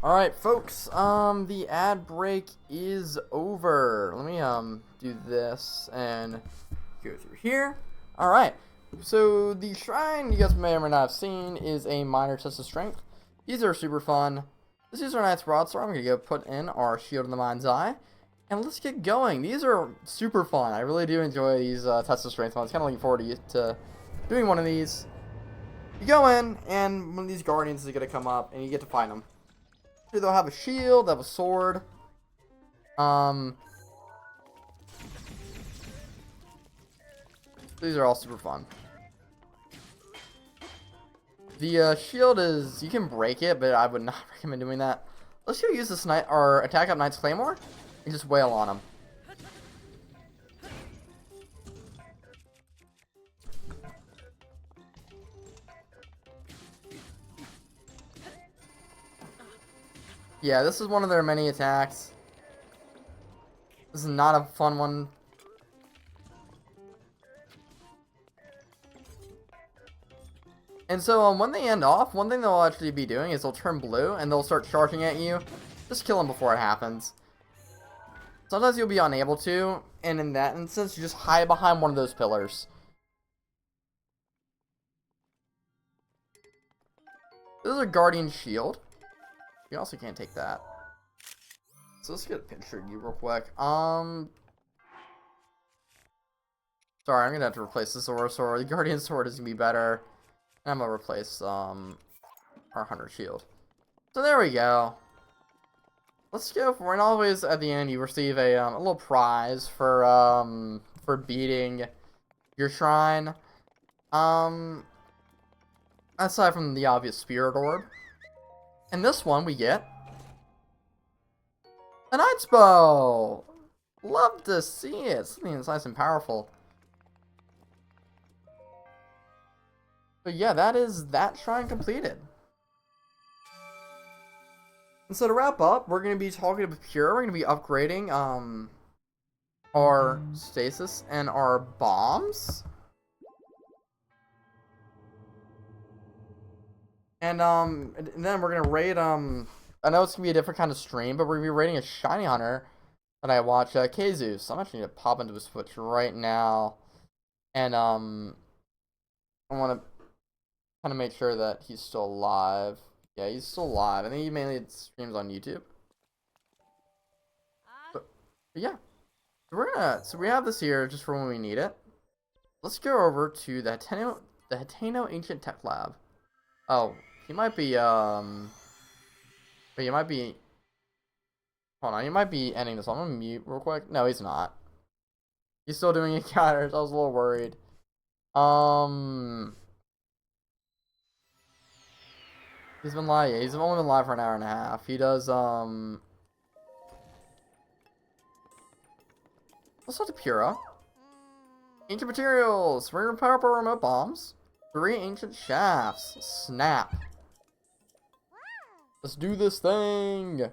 Alright, folks, the ad break is over. Let me, do this and go through here. Alright, so the shrine, you guys may or may not have seen, is a minor test of strength. These are super fun. This is our Knight's Broadsword. I'm gonna go put in our Shield in the Mind's Eye. And let's get going. These are super fun. I really do enjoy these test of strength ones. Kind of looking forward to doing one of these. You go in, and one of these guardians is gonna come up, and you get to fight them. They'll have a shield, they'll have a sword. These are all super fun. The shield is, you can break it, but I would not recommend doing that. Let's go use this knight, or attack up Knight's Claymore, and just wail on him. Yeah, this is one of their many attacks. This is not a fun one. And so when they end off, one thing they'll actually be doing is they'll turn blue and they'll start charging at you. Just kill them before it happens. Sometimes you'll be unable to, and in that instance, you just hide behind one of those pillars. This is a Guardian Shield. You also can't take that. So let's get a picture of you real quick. Sorry, I'm gonna have to replace the Zora Sword. The Guardian Sword is gonna be better. And I'm gonna replace our Hunter Shield. So there we go. Let's go for, and always at the end you receive a little prize for beating your shrine. Aside from the obvious Spirit Orb. And this one we get a Knight's Bow. Love to see it. Something that's nice and powerful. But yeah, that is that shrine completed. And so to wrap up, we're going to be talking about Pure. We're going to be upgrading our stasis and our bombs. And then we're going to raid, I know it's going to be a different kind of stream, but we're going to be raiding a shiny hunter that I watch, Kazu. So I'm actually going to pop into his Switch right now. And, I want to kind of make sure that he's still alive. Yeah, he's still alive. I think he mainly streams on YouTube. But yeah. So we have this here just for when we need it. Let's go over to the Hateno Ancient Tech Lab. Oh, he might be, but he might be, hold on, he might be ending this. I'm gonna mute real quick. No, he's not. He's still doing encounters. I was a little worried. He's been live. Yeah, he's only been live for an hour and a half. He does, let's go to Pura. Ancient materials. Rare power remote bombs. 3 ancient shafts. Snap. Let's do this thing.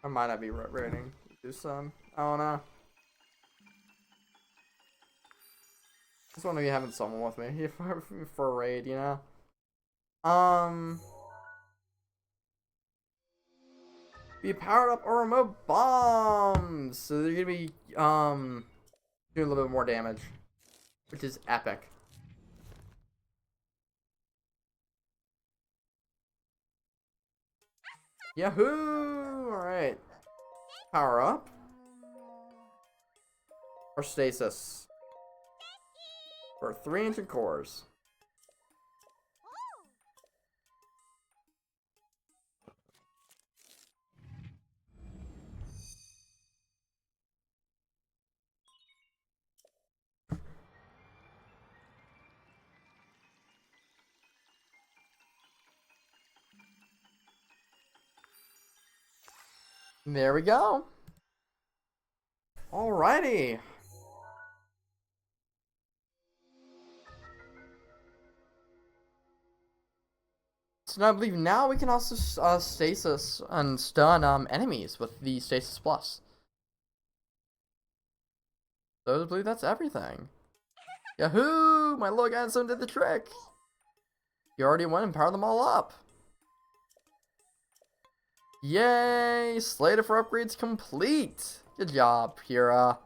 I might not be rating. Do some. I don't know. Just want to be having someone with me for a raid, you know? Be powered up or remote bombs. So they're gonna be doing a little bit more damage, which is epic. Yahoo! All right. Power up or stasis for 3 ancient cores. There we go. Alrighty. So I believe now we can also stasis and stun enemies with the stasis plus. So I believe that's everything. Yahoo! My little grandson did the trick. You already went and powered them all up. Yay! Slated for upgrades complete. Good job, Pura.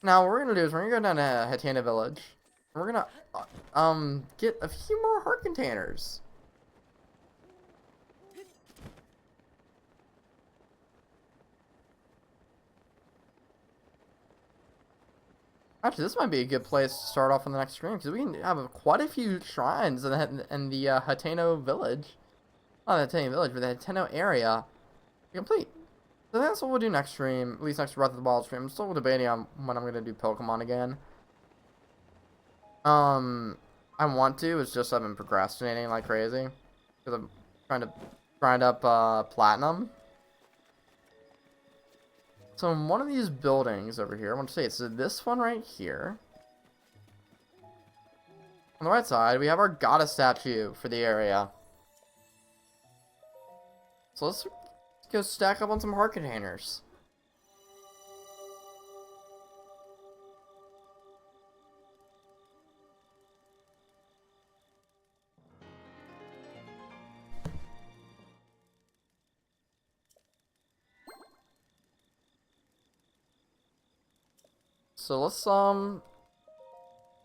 Now what we're gonna do is we're gonna go down to Hatena Village. We're gonna get a few more heart containers. Actually, this might be a good place to start off on the next stream because we can have quite a few shrines in the Hateno Village. Not the Hateno Village, but the Hateno area complete. So that's what we'll do next stream, at least next Breath of the Wild stream. I'm still debating on when I'm gonna do Pokemon again. I want to. It's just I've been procrastinating like crazy because I'm trying to grind up platinum. So in one of these buildings over here, I want to say it's this one right here. On the right side, we have our goddess statue for the area. So let's go stack up on some heart containers. So let's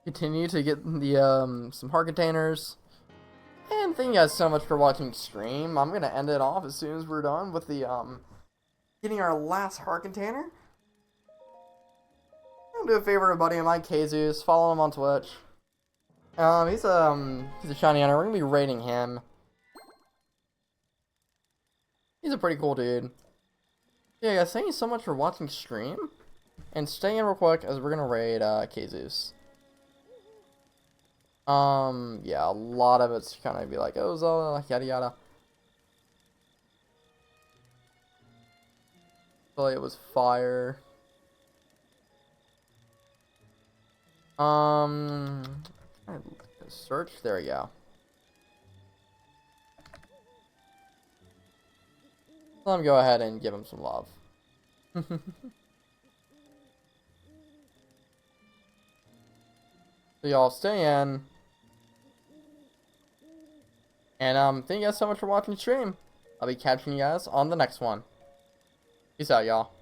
continue to get the some heart containers. And thank you guys so much for watching the stream. I'm gonna end it off as soon as we're done with the getting our last heart container. I'll do a favor to a buddy of mine, Jesus. Follow him on Twitch. He's a shiny hunter. We're gonna be raiding him. He's a pretty cool dude. Yeah, guys, thank you so much for watching stream. And stay in real quick as we're gonna raid Jesus. Yeah, a lot of it's kind of be like, oh, Zelda, yada yada. So it was fire. Search. There we go. Let him go ahead and give him some love. So y'all stay in. And thank you guys so much for watching the stream. I'll be catching you guys on the next one. Peace out, y'all.